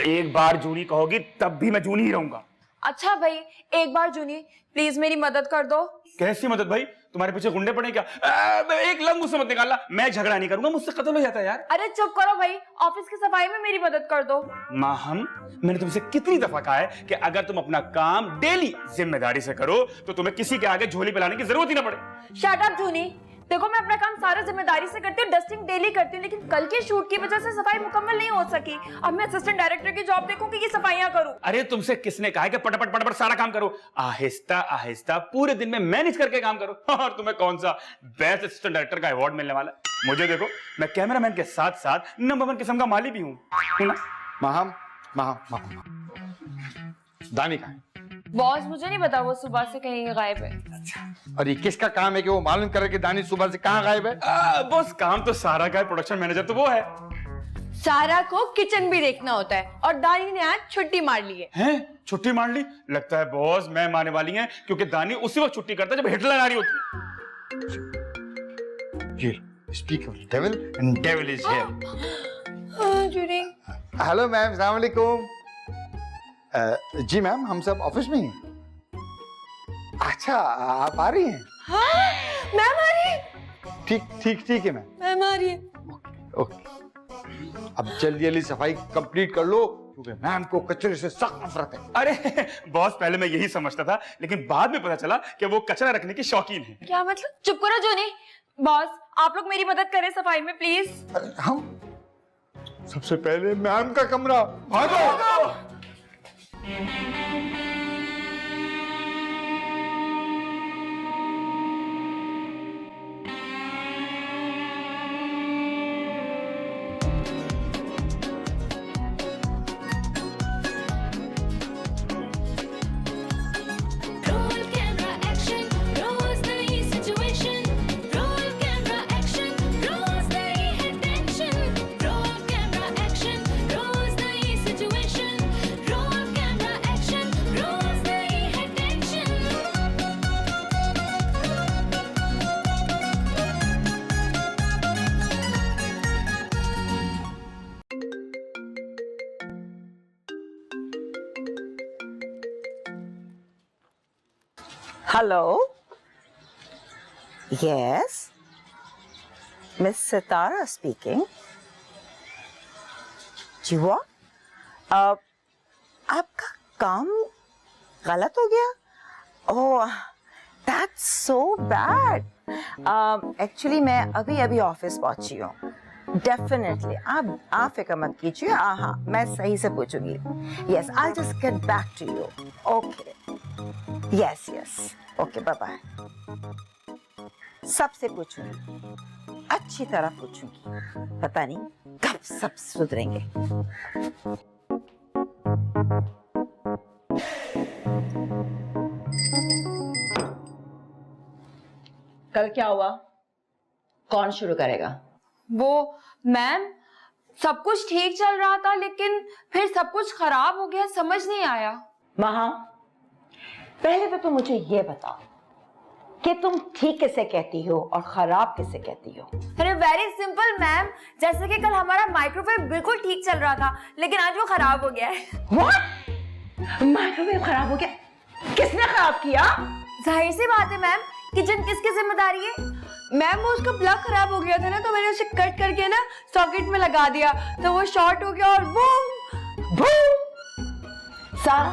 S9: एक बार जूनी कहोगी तब भी मैं जूनी ही रहूंगा।
S10: अच्छा भाई, एक बार जूनी प्लीज मेरी मदद कर दो।
S9: कैसी मदद भाई? तुम्हारे पीछे गुंडे पड़े क्या? एक लफ्ज मुझसे मत निकालना, मैं झगड़ा नहीं करूंगा, मुझसे कत्ल हो जाता है यार।
S10: अरे चुप करो भाई, ऑफिस की सफाई में मेरी मदद कर दो।
S9: मैंने तुमसे कितनी दफा कहा है कि अगर तुम अपना काम डेली जिम्मेदारी से करो तो तुम्हें किसी के आगे झोली पिलाने की जरूरत ही ना पड़े।
S10: शट अप जूनी, देखो मैं अपना काम सारा जिम्मेदारी से करती हूँ, डस्टिंग डेली करती हूँ, लेकिन कल के शूट की वजह से सफाई मुकम्मल नहीं हो सकी। अब मैं असिस्टेंट डायरेक्टर की जॉब देखूंगी कि सफाइयां करूं।
S9: अरे तुमसे किसने कहा है कि पटापट सारा काम करो? आहिस्ता पूरे दिन में मैनेज करके काम करो। और तुम्हें कौन सा बेस्ट असिस्टेंट डायरेक्टर का अवार्ड मिलने वाला है? मुझे देखो, मैं कैमरामैन के साथ साथ नंबर 1 किस्म का माली भी हूँ ना।
S4: महा दानी कहाँ है?
S10: बॉस मुझे नहीं पता, वो सुबह से कहीं गायब है।
S4: अच्छा, और ये किसका काम है कि वो मालूम करे कि दानी सुबह से कहाँ गायब है?
S9: बॉस काम तो सारा का है, प्रोडक्शन मैनेजर तो वो है।
S10: सारा को किचन भी देखना होता है, और दानी ने आज छुट्टी मार ली है।
S9: हैं? छुट्टी मार ली? लगता है बॉस मैं मारने वाली है, क्योंकि दानी उसी वक्त छुट्टी करता है जब हिटलर आ रही होती है।
S4: Speak of the devil and devil is here.
S10: Juni,
S4: hello ma'am, अस्सलाम वालेकुम। जी मैम, हम सब ऑफिस में ही हैं। अच्छा, आप आ रही हैं?
S5: हाँ, मैम आ रही है।
S4: ठीक है मैम।
S5: मैम आ रही है।
S4: ओके, अब जल्दी जल्दी सफाई कंप्लीट कर लो क्योंकि मैम को कचरे से सख्त नफरत है।
S9: अरे बॉस, पहले मैं यही समझता था, लेकिन बाद में पता चला कि वो कचरा रखने की शौकीन है।
S5: क्या मतलब? चुप करो जोनी। बॉस, आप लोग मेरी मदद करें सफाई में प्लीज।
S4: अरे हम सबसे पहले मैम का कमरा। भागो।
S2: Roll camera action, रोज नई situation. Roll camera action, रोज नई है tension. Roll camera action, रोज नई situation. Roll camera action, रोज नई है tension.
S11: Hello? Yes? Miss Sitara speaking. जी हुआ? आपका काम गलत हो गया? ओह, that's so bad. Actually मैं अभी ऑफिस पहुंची हूँ. Definitely. आप फिक्र मत कीजिए. हाँ, मैं सही से पूछूंगी. Yes, I'll just get back to you. Okay. Yes. Okay, bye-bye. सबसे पूछूंगी, अच्छी तरह पूछूंगी. पता नहीं कब सब सुधरेंगे. कल क्या हुआ? कौन शुरू करेगा?
S5: वो मैम, सब कुछ ठीक चल रहा था लेकिन फिर सब कुछ खराब हो गया, समझ नहीं आया।
S11: महा, पहले तो तुम मुझे ये बताओ कि तुम ठीक किसे कहती हो और खराब किसे कहती हो?
S5: अरे वेरी सिंपल मैम, जैसे कि कल हमारा माइक्रोवेव बिल्कुल ठीक चल रहा था लेकिन आज वो खराब हो गया है।
S11: What? माइक्रोवेव खराब हो गया? किसने खराब किया?
S5: जाहिर सी बात है मैम, किचन किसकी जिम्मेदारी है? मैम वो उसका प्लग खराब हो गया था ना, तो मैंने उसे कट करके ना सॉकेट में लगा दिया तो वो शॉर्ट हो गया और बूम
S11: बूम। सारा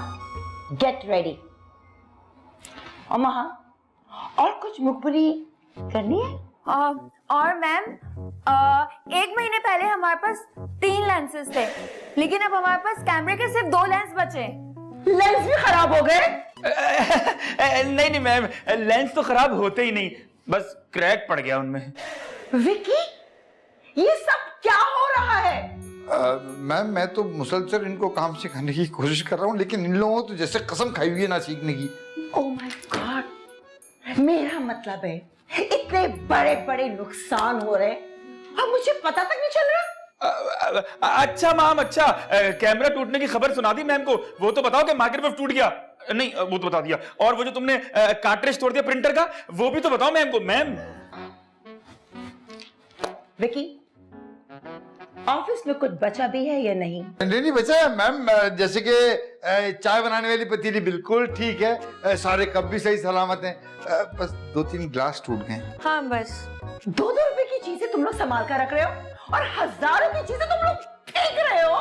S11: गेट रेडी। और महा, और कुछ मुखबरी करनी है?
S5: और मैम, 1 महीने पहले हमारे पास 3 लेंसेज थे लेकिन अब हमारे पास कैमरे के सिर्फ 2 लेंस बचे।
S11: लेंस भी खराब हो गए?
S9: नहीं मैम, लेंस तो खराब होते ही नहीं, बस क्रैक पड़ गया उनमें।
S11: विकी, ये सब क्या हो रहा है?
S4: मैम मैं तो मुसलसल इनको काम सिखाने की कोशिश कर रहा हूँ, लेकिन इन लोगों तो जैसे कसम खाई हुई है ना सीखने की।
S11: ओह माय गॉड, मेरा मतलब है इतने बड़े बड़े नुकसान हो रहे अब मुझे पता तक नहीं चल रहा।
S9: अच्छा मैम, अच्छा, कैमरा टूटने की खबर सुना दी मैम को? वो तो बताओ कि माइक्रोवेव टूट गया। नहीं, वो तो बता दिया। और वो जो तुमने कार्ट्रिज तोड़ दिया प्रिंटर का, वो भी तो बताओ मैम को। मैम,
S11: विकी, ऑफिस में कुछ बचा भी है या नहीं?
S4: नहीं बचा है मैम, जैसे कि चाय बनाने वाली पतीली बिल्कुल ठीक है, सारे कप भी सही सलामत हैं, बस 2-3 ग्लास टूट गए।
S5: हाँ बस।
S11: 2-2 रुपए की चीजें तुम लोग संभाल कर रख रहे हो और हजारों की चीजें तुम लोग फेंक रहे हो।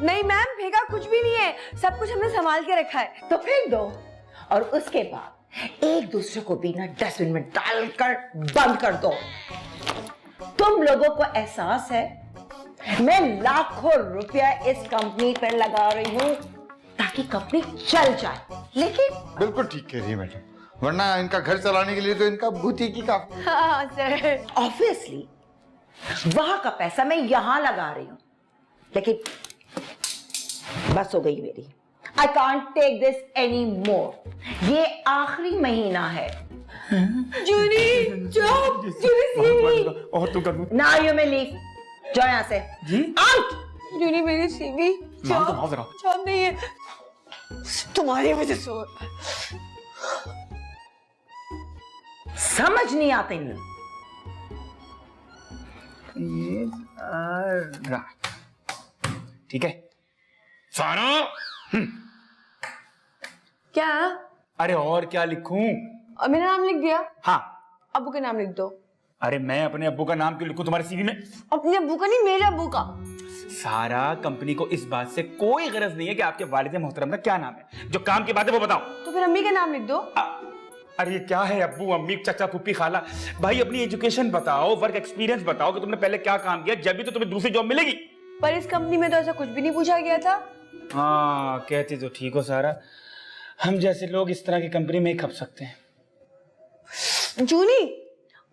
S5: नहीं मैम, फेंका कुछ भी नहीं है, सब कुछ हमने संभाल के रखा है।
S11: तो फेंक दो और उसके बाद एक दूसरे को भी ना डस्टबिन में डालकर बंद कर दो। तुम लोगों को एहसास है मैं लाखों रुपया इस कंपनी पर लगा रही हूँ ताकि कंपनी चल जाए, लेकिन
S4: बिल्कुल ठीक कह रही है मैडम, वरना इनका घर चलाने के लिए तो इनका बुटीक ही काफी।
S5: हाँ सर।
S11: ऑब्वियसली वहां का पैसा मैं यहां लगा रही हूं, लेकिन बस हो गई मेरी। I can't take this any more. ये आखिरी महीना है।
S5: जूनी, जॉब, जूनी,
S9: और तुम कर।
S11: Now you may leave. जाओ यहां से
S9: जी।
S11: आउट।
S5: जूनी मेरी सीवी जॉब नहीं है, तुम्हारी वजह से।
S11: समझ नहीं आते इन।
S9: ठीक है सारा,
S5: क्या?
S9: अरे और क्या लिखूं?
S5: और मेरा नाम लिख दिया?
S9: हाँ।
S5: अब्बू का नाम लिख दो।
S9: अरे मैं अपने अब्बू का नाम क्यों लिखूं तुम्हारे सीवी में?
S5: अपने अब्बू का नहीं, मेरे अब्बू का।
S9: सारा कंपनी को इस बात से कोई गरज नहीं है कि आपके वालिद मोहतरम का क्या नाम है। जो काम की बात है वो बताओ।
S5: तो फिर अम्मी का नाम लिख दो।
S9: अरे ये क्या है, अब्बू अम्मी चाचा फूफी खाला? भाई अपनी एजुकेशन बताओ, वर्क एक्सपीरियंस बताओ कि तुमने पहले क्या काम किया, जब भी तो तुम्हें दूसरी जॉब मिलेगी।
S5: पर इस कंपनी में तो ऐसा कुछ भी नहीं पूछा गया था।
S9: हाँ कहते तो ठीक हो सारा, हम जैसे लोग इस तरह की कंपनी में ही खप सकते हैं।
S5: जूनी,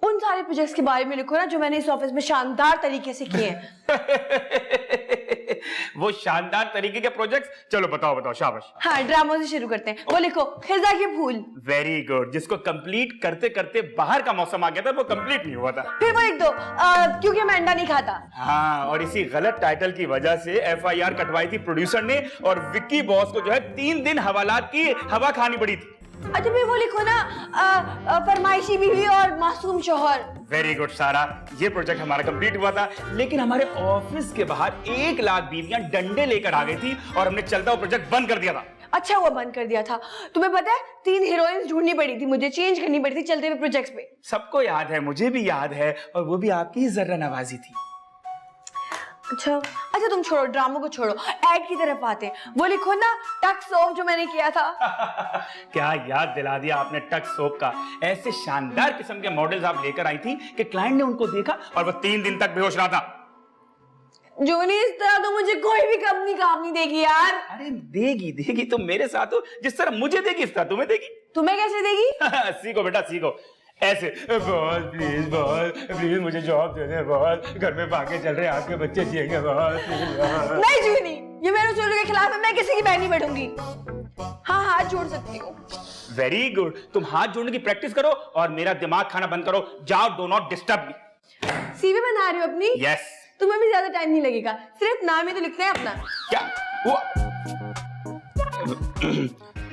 S5: उन सारे प्रोजेक्ट्स के बारे में लिखो ना जो मैंने इस ऑफिस में शानदार तरीके से किए हैं।
S9: वो शानदार तरीके के प्रोजेक्ट्स, चलो बताओ बताओ, शाबाश।
S5: हाँ, ड्रामों से शुरू करते हैं। वो लिखो खिजा के फूल।
S9: वेरी गुड, जिसको कंप्लीट करते करते बाहर का मौसम आ गया था, वो कंप्लीट नहीं हुआ था।
S5: फिर वो लिख दो क्योंकि मैं अंडा नहीं खाता।
S9: हाँ, और इसी गलत टाइटल की वजह से FIR कटवाई थी प्रोड्यूसर ने, और विक्की बॉस को जो है 3 दिन हवालात की हवा खानी पड़ी थी।
S5: अच्छा फिर वो लिखो ना फरमाइशी बीवी और मासूम शौहर।
S9: वेरी गुड सारा, ये प्रोजेक्ट हमारा कंप्लीट हुआ था, लेकिन हमारे ऑफिस के बाहर 1 लाख बीवियां डंडे लेकर आ गई थी और हमने चलता हुआ प्रोजेक्ट बंद कर दिया था।
S5: अच्छा हुआ बंद कर दिया था। तुम्हें पता है 3 हीरोइंस ढूंढनी पड़ी थी, मुझे चेंज करनी पड़ी थी चलते हुए प्रोजेक्ट्स पे।
S9: सबको याद है, मुझे भी याद है, और वो भी आपकी जर्रा नवाजी थी।
S5: अच्छा तुम छोड़ो, ड्रामों को छोड़ो, ऐड की तरफ आते हैं। वो लिखो ना टक सोप जो मैंने किया था।
S9: क्या याद दिला दिया आपने टक सोप का। ऐसे शानदार किस्म के मॉडल्स आप लेकर आई थी कि क्लाइंट ने उनको देखा और वो 3 दिन तक बेहोश रहा था।
S5: जूनी, इस तरह तो मुझे कोई भी कंपनी काम नहीं देगी यार।
S9: अरे देगी, तुम मेरे साथ हो, जिस तरह मुझे देगी इस तरह तुम्हें देगी।
S5: तुम्हें कैसे देगी?
S9: सीखो बेटा सीखो, ऐसे बॉस प्लीज मुझे जॉब दे दे बॉस, घर में भागे चल रहे हैं, आपके बच्चे जिएंगे बॉस।
S5: नहीं जूनी, ये मेरे उसूलों के खिलाफ है, मैं किसी की बैठ नहीं बैठूंगी। हाँ, हाथ जोड़ सकती हूँ।
S9: वेरी गुड, तुम हाथ जोड़ने की प्रैक्टिस करो और मेरा दिमाग खाना बंद करो। जाओ, do not disturb me.
S5: CV बना रही हो अपनी?
S9: यस।
S5: तुम्हें भी ज्यादा टाइम नहीं लगेगा, सिर्फ नाम ही तो लिखना है अपना।
S9: क्या वो?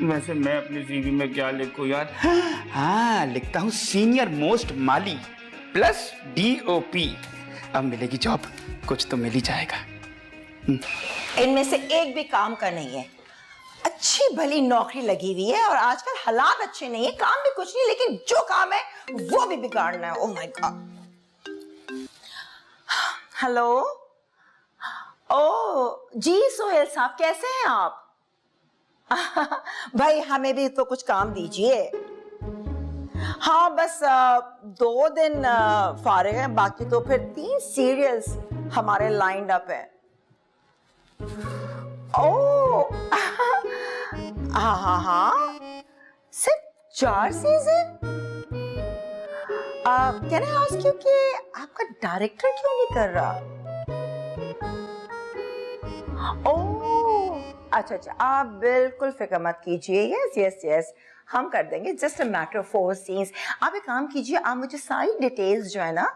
S9: वैसे मैं अपनी सीवी में क्या लिखूं यार? हाँ, लिखता हूँ सीनियर मोस्ट माली प्लस DOP। अब मिलेगी जॉब, कुछ तो मिल ही जाएगा।
S11: इनमें से एक भी काम का नहीं है। अच्छी भली नौकरी लगी हुई है और आजकल हालात अच्छे नहीं है, काम भी कुछ नहीं, लेकिन जो काम है वो भी बिगाड़ना है। Oh my God. हेलो, ओह जी सोहेल साहब, कैसे हैं आप? भाई हमें भी तो कुछ काम दीजिए। हाँ बस 2 दिन फारिग है, बाकी तो फिर 3 सीरियल्स हमारे लाइंड अप है। ओह हाँ सिर्फ 4 season. Can I ask you कि आपका डायरेक्टर क्यों नहीं कर रहा? ओह अच्छा, आप बिल्कुल फिक्र मत कीजिए। यस हम कर देंगे, just a matter of 4 scenes. आप एक काम कीजिए, आप मुझे सारी डिटेल्स जो है ना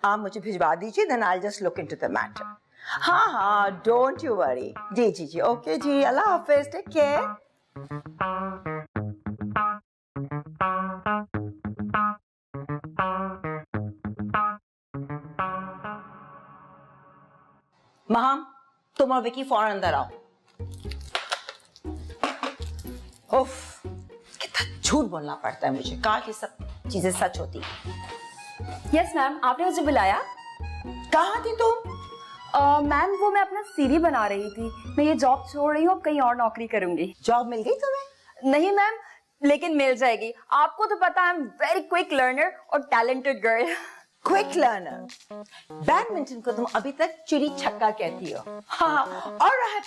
S11: आप मुझे भिजवा दीजिए, then I just look into the matter. हाँ डोंट यू वरी। जी ओके जी, अल्लाह हाफिज, टेक केयर। महाम, तुम और विकी फौरन अंदर आओ। उफ, कितना झूठ बोलना पड़ता है मुझे, कहा कि सब चीजें सच होती है।
S10: यस मैम, आपने मुझे बुलाया?
S11: कहाँ थी तुम?
S10: मैम वो मैं अपना CV बना रही थी। मैं ये जॉब छोड़ रही हूँ, कहीं और नौकरी करूंगी।
S11: जॉब मिल गई तुम्हें?
S10: नहीं मैम, लेकिन मिल जाएगी। आपको तो पता है, I am very quick learner और talented girl.
S11: Quick learner? Badminton को तुम अभी तक चिड़ी छक्का कहती हो। हाँ, और रहा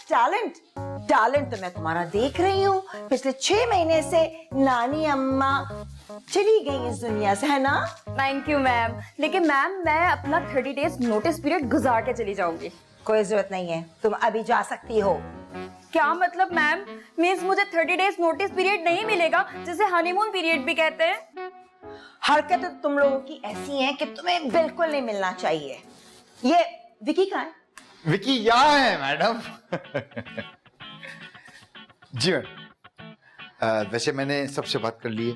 S11: टैलेंट तो मैं तुम्हारा देख रही हूँ। पिछले 6 महीने से नानी अम्मा चली गई इस दुनिया से, है ना?
S10: थैंक यू मैम, लेकिन मैम मैं अपना 30 डेज नोटिस पीरियड गुजार के चली जाऊंगी।
S11: कोई जरूरत नहीं है, तुम अभी जा सकती हो।
S10: क्या मतलब मैम? मीन्स मुझे 30 डेज नोटिस पीरियड नहीं मिलेगा, जिसे हनीमून पीरियड भी कहते हैं?
S11: हरकतें तो तुम लोगों की ऐसी हैं कि तुम्हें बिल्कुल नहीं मिलना चाहिए। ये विकी कहाँ है?
S4: विकी यहाँ है मैडम। जी मैम, वैसे मैंने सबसे बात कर ली है,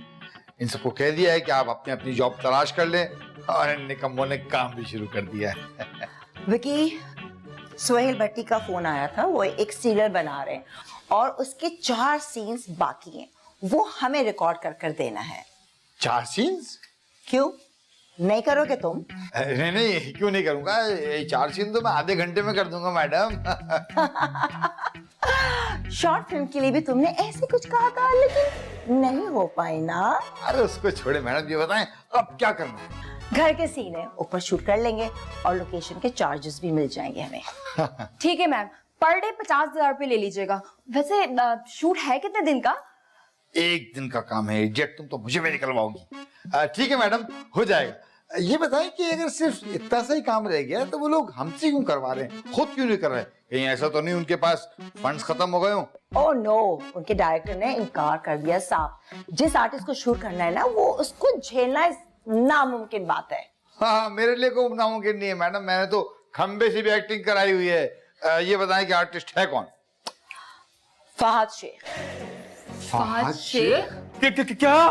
S4: इन सबको कह दिया है कि आप अपनी अपनी जॉब तलाश कर लें, और इन निकम्मों ने काम भी शुरू कर दिया है।
S11: विकी, सोहेल भट्टी का फोन आया था, वो एक सीरियल बना रहे हैं और उसके 4 सीन्स बाकी हैं। वो हमें रिकॉर्ड कर कर देना है।
S4: 4 सीन्स?
S11: क्यों नहीं करोगे तुम?
S4: नहीं नहीं, क्यों नहीं करूंगा, 4 सीन तो मैं आधे घंटे में कर दूंगा मैडम।
S11: शॉर्ट फिल्म के लिए भी तुमने ऐसे कुछ कहा था, लेकिन नहीं हो पाई ना।
S4: अरे उसको छोड़े मैडम, ये बताएं अब क्या करना है?
S11: घर के सीन है, ऊपर शूट कर लेंगे और लोकेशन के चार्जेस भी मिल जाएंगे हमें।
S10: ठीक है मैम, पर डे 50,000 रुपये ले लीजिएगा। वैसे शूट है कितने दिन का?
S4: 1 दिन का काम है, जेट तुम तो मुझे भी निकलवाओगी। ठीक है मैडम, हो जाएगा। ये बताएं कि अगर सिर्फ इतना सा ही काम रह गया तो वो लोग हमसे क्यों करवा रहे हैं, खुद क्यों नहीं कर रहे? कहीं ऐसा तो नहीं उनके पास फंड्स खत्म हो गए हो?
S11: ओह नो, उनके डायरेक्टर ने इनकार कर दिया साहब। जिस आर्टिस्ट को शूट करना है ना, वो उसको झेलना नामुमकिन बात है।
S4: हाँ, मेरे लिए कोई नामुमकिन नहीं है मैडम, मैंने तो खंबे से भी एक्टिंग कराई हुई है। ये बताएं कि आर्टिस्ट है कौन?
S11: फहद शेख।
S10: फहद शेख?
S9: क्या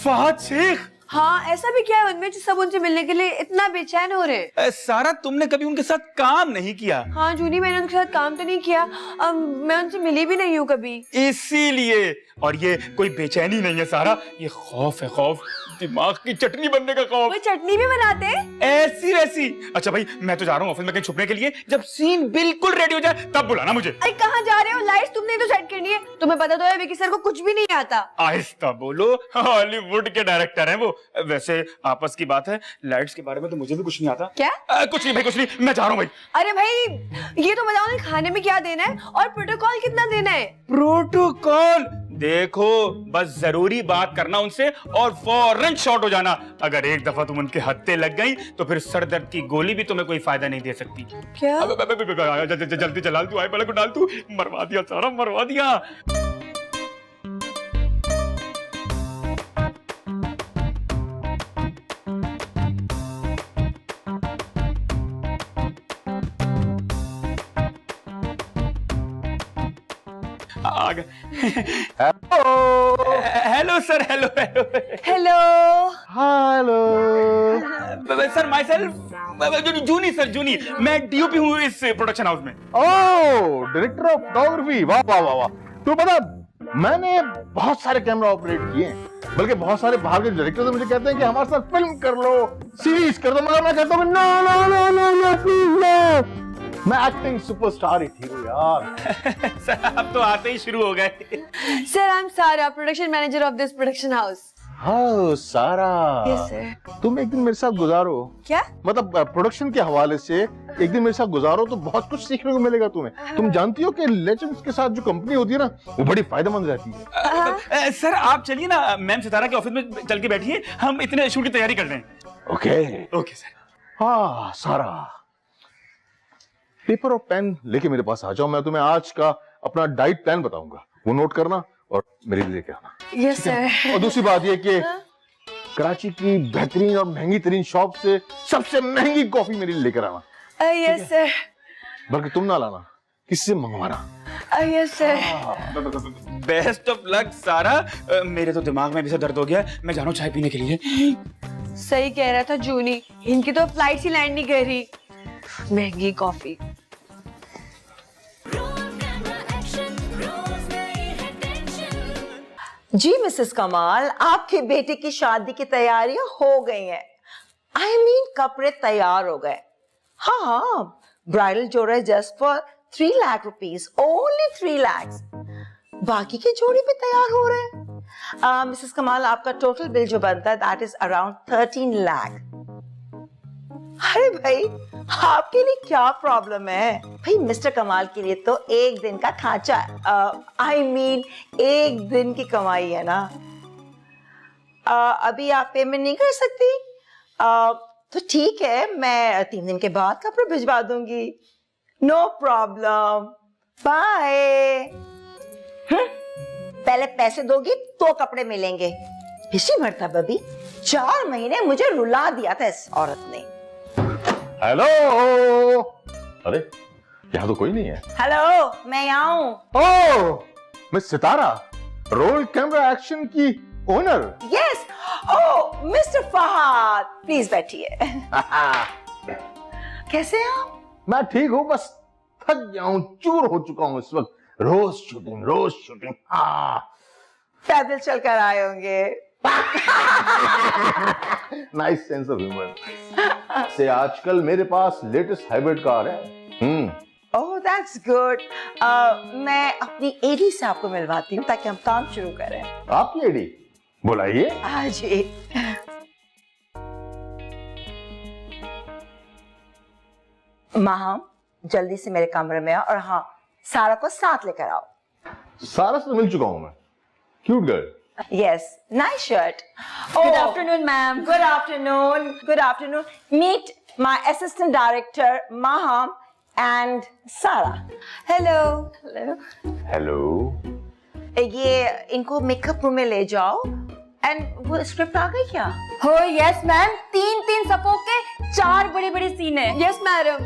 S9: फहद शेख?
S10: हाँ, ऐसा भी क्या है उनमें जो सब उनसे मिलने के लिए इतना बेचैन हो रहे हैं?
S9: सारा तुमने कभी उनके साथ काम नहीं किया?
S10: हाँ जूनी, मैंने उनके साथ काम तो नहीं किया, मैं उनसे मिली भी नहीं हूँ कभी,
S9: इसीलिए। और ये कोई बेचैनी नहीं है सारा, ये खौफ है, खौफ, दिमाग की चटनी बनने का खौफ।
S10: कोई चटनी भी बनाते हैं?
S9: ऐसी वैसी। अच्छा भाई, मैं तो जा रहा हूँ ऑफिस में कहीं छुपने के लिए, जब सीन बिल्कुल रेडी हो जाए तब बुलाना मुझे।
S10: अरे कहाँ जा रहे हो? लाइट्स तुमने तो सेट करनी है, तुम्हें पता तो है विकी सर को कुछ भी नहीं आता।
S9: आहिस्ता बोलो, हॉलीवुड के डायरेक्टर हैं वो। वैसे आपस की बात है, लाइट्स के बारे में तो मुझे भी कुछ नहीं आता।
S10: क्या?
S9: कुछ नहीं भाई, कुछ नहीं, मैं जा रहा हूँ भाई।
S10: अरे भाई ये तो बताओ ना, खाने में क्या देना है और प्रोटोकॉल कितना देना है?
S9: प्रोटोकॉल देखो, बस जरूरी बात करना उनसे और फौरन शॉट हो जाना। अगर एक दफा तुम उनके हत्थे लग गई तो फिर सर दर्द की गोली भी तुम्हें कोई फायदा नहीं दे सकती।
S10: क्या?
S9: जल्दी चला तू, आए पलक डाल तू, मरवा दिया सारा, मरवा दिया। Hello sir, hello hello
S10: hello
S9: hello sir, myself Juni sir, Juni. मैं डीओपी हूँ इस प्रोडक्शन हाउस में।
S12: ओह, डायरेक्टर ऑफ फोटोग्राफी, वाह वाह वाह वाह। तो पता, मैंने बहुत सारे कैमरा ऑपरेट किए हैं, बल्कि बहुत सारे बाहर के डायरेक्टर तो मुझे कहते हैं कि हमारे साथ फिल्म कर लो, सीरीज कर दो, मगर मैं कहता हूँ no no no no no please no, मैं एक्टिंग सुपरस्टार ही थी यार।
S9: सर अब तो आते ही शुरू हो गए।
S10: सर, आई एम सारा, production manager of this production house.
S12: हाँ सारा,
S10: यस सर।
S12: तुम एक दिन मेरे साथ गुजारो।
S10: क्या?
S12: मतलब प्रोडक्शन के हवाले से एक दिन मेरे साथ गुजारो तो बहुत कुछ सीखने को मिलेगा तुम्हें। तुम जानती हो कि लेजेंड्स के साथ जो कंपनी होती है ना, वो बड़ी फायदेमंद रहती है।
S9: सर आप चलिए ना, मैम सितारा के ऑफिस में चल के बैठिए, हम इतने शूट की तैयारी कर रहे हैं।
S12: Okay
S9: okay sir.
S12: हाँ सारा, पेपर और पेन लेके मेरे पास आ जाओ, मैं तुम्हें आज का अपना डाइट प्लान बताऊंगा, वो नोट करना और मेरे लिए लेके आना।
S10: Yes sir.
S12: और दूसरी बात ये कि कराची की बेहतरीन और महंगी तरीन शॉप से सबसे महंगी कॉफी मेरे लिए लेकर आना।
S10: Yes sir.
S12: बल्कि तुम ना लाना, किसी से मंगवाना।
S10: Yes sir.
S9: Best of luck सारा। मेरे तो दिमाग में भी से दर्द हो गया, मैं जा रहा हूँ चाय पीने के लिए।
S10: सही कह रहा था जूनी, इनकी तो फ्लाइट ही लैंड नहीं कर रही, महंगी कॉफी।
S11: जी मिसेस कमाल, आपके बेटे की शादी की तैयारियां हो गई हैं। आई मीन कपड़े तैयार हो गए। हाँ, ब्राइडल जोड़े just for 3 lakh rupees, only 3 lakh. बाकी के जोड़े भी तैयार हो रहे हैं। मिसेस कमाल, आपका टोटल बिल जो बनता है दैट इज अराउंड 13 लाख। अरे भाई, आपके लिए क्या प्रॉब्लम है? भाई मिस्टर कमाल के लिए तो एक दिन का खांचा, आई मीन एक दिन की कमाई है ना। अभी आप पेमेंट नहीं कर सकती? तो ठीक है, मैं 3 दिन के बाद कपड़े भिजवा दूंगी। No problem, bye. पहले पैसे दोगी तो कपड़े मिलेंगे। इसी मरतबा भी 4 महीने मुझे रुला दिया था इस औरत ने।
S12: हेलो, अरे यहाँ तो कोई नहीं है।
S11: हेलो, मैं यहाँ हूँ।
S12: ओह, मैं सितारा, रोल कैमरा एक्शन की owner.
S11: Yes. Oh mister Fahad, please बैठिए। कैसे हैं आप?
S12: मैं ठीक हूँ, बस थक गया हूँ, चूर हो चुका हूँ इस वक्त। रोज शूटिंग, रोज शूटिंग।
S11: पैदल चलकर आए होंगे।
S12: Nice sense of humour. से आजकल मेरे पास लेटेस्ट हाइब्रिड कार है।
S11: Oh that's good. मैं अपनी एडी से आपको मिलवाती हूँ ताकि हम काम शुरू करें।
S12: आपकी एडी बुलाइए।
S11: हाँ जी। माहम जल्दी से मेरे कमरे में आओ और हाँ सारा को साथ लेकर आओ।
S12: सारा से मिल चुका हूं मैं। Cute girl.
S11: Yes, nice shirt.
S10: Good afternoon, ma'am.
S11: Good afternoon. Good afternoon. Meet my assistant director, Maham and Sara.
S10: Hello.
S11: Hello.
S12: Hello.
S11: ये इनको मेकअप रूम में ले जाओ। एंड वो स्क्रिप्ट आ गई क्या?
S10: हो यस मैम, 3 सपोक के 4 बड़े सीन है। Yes madam.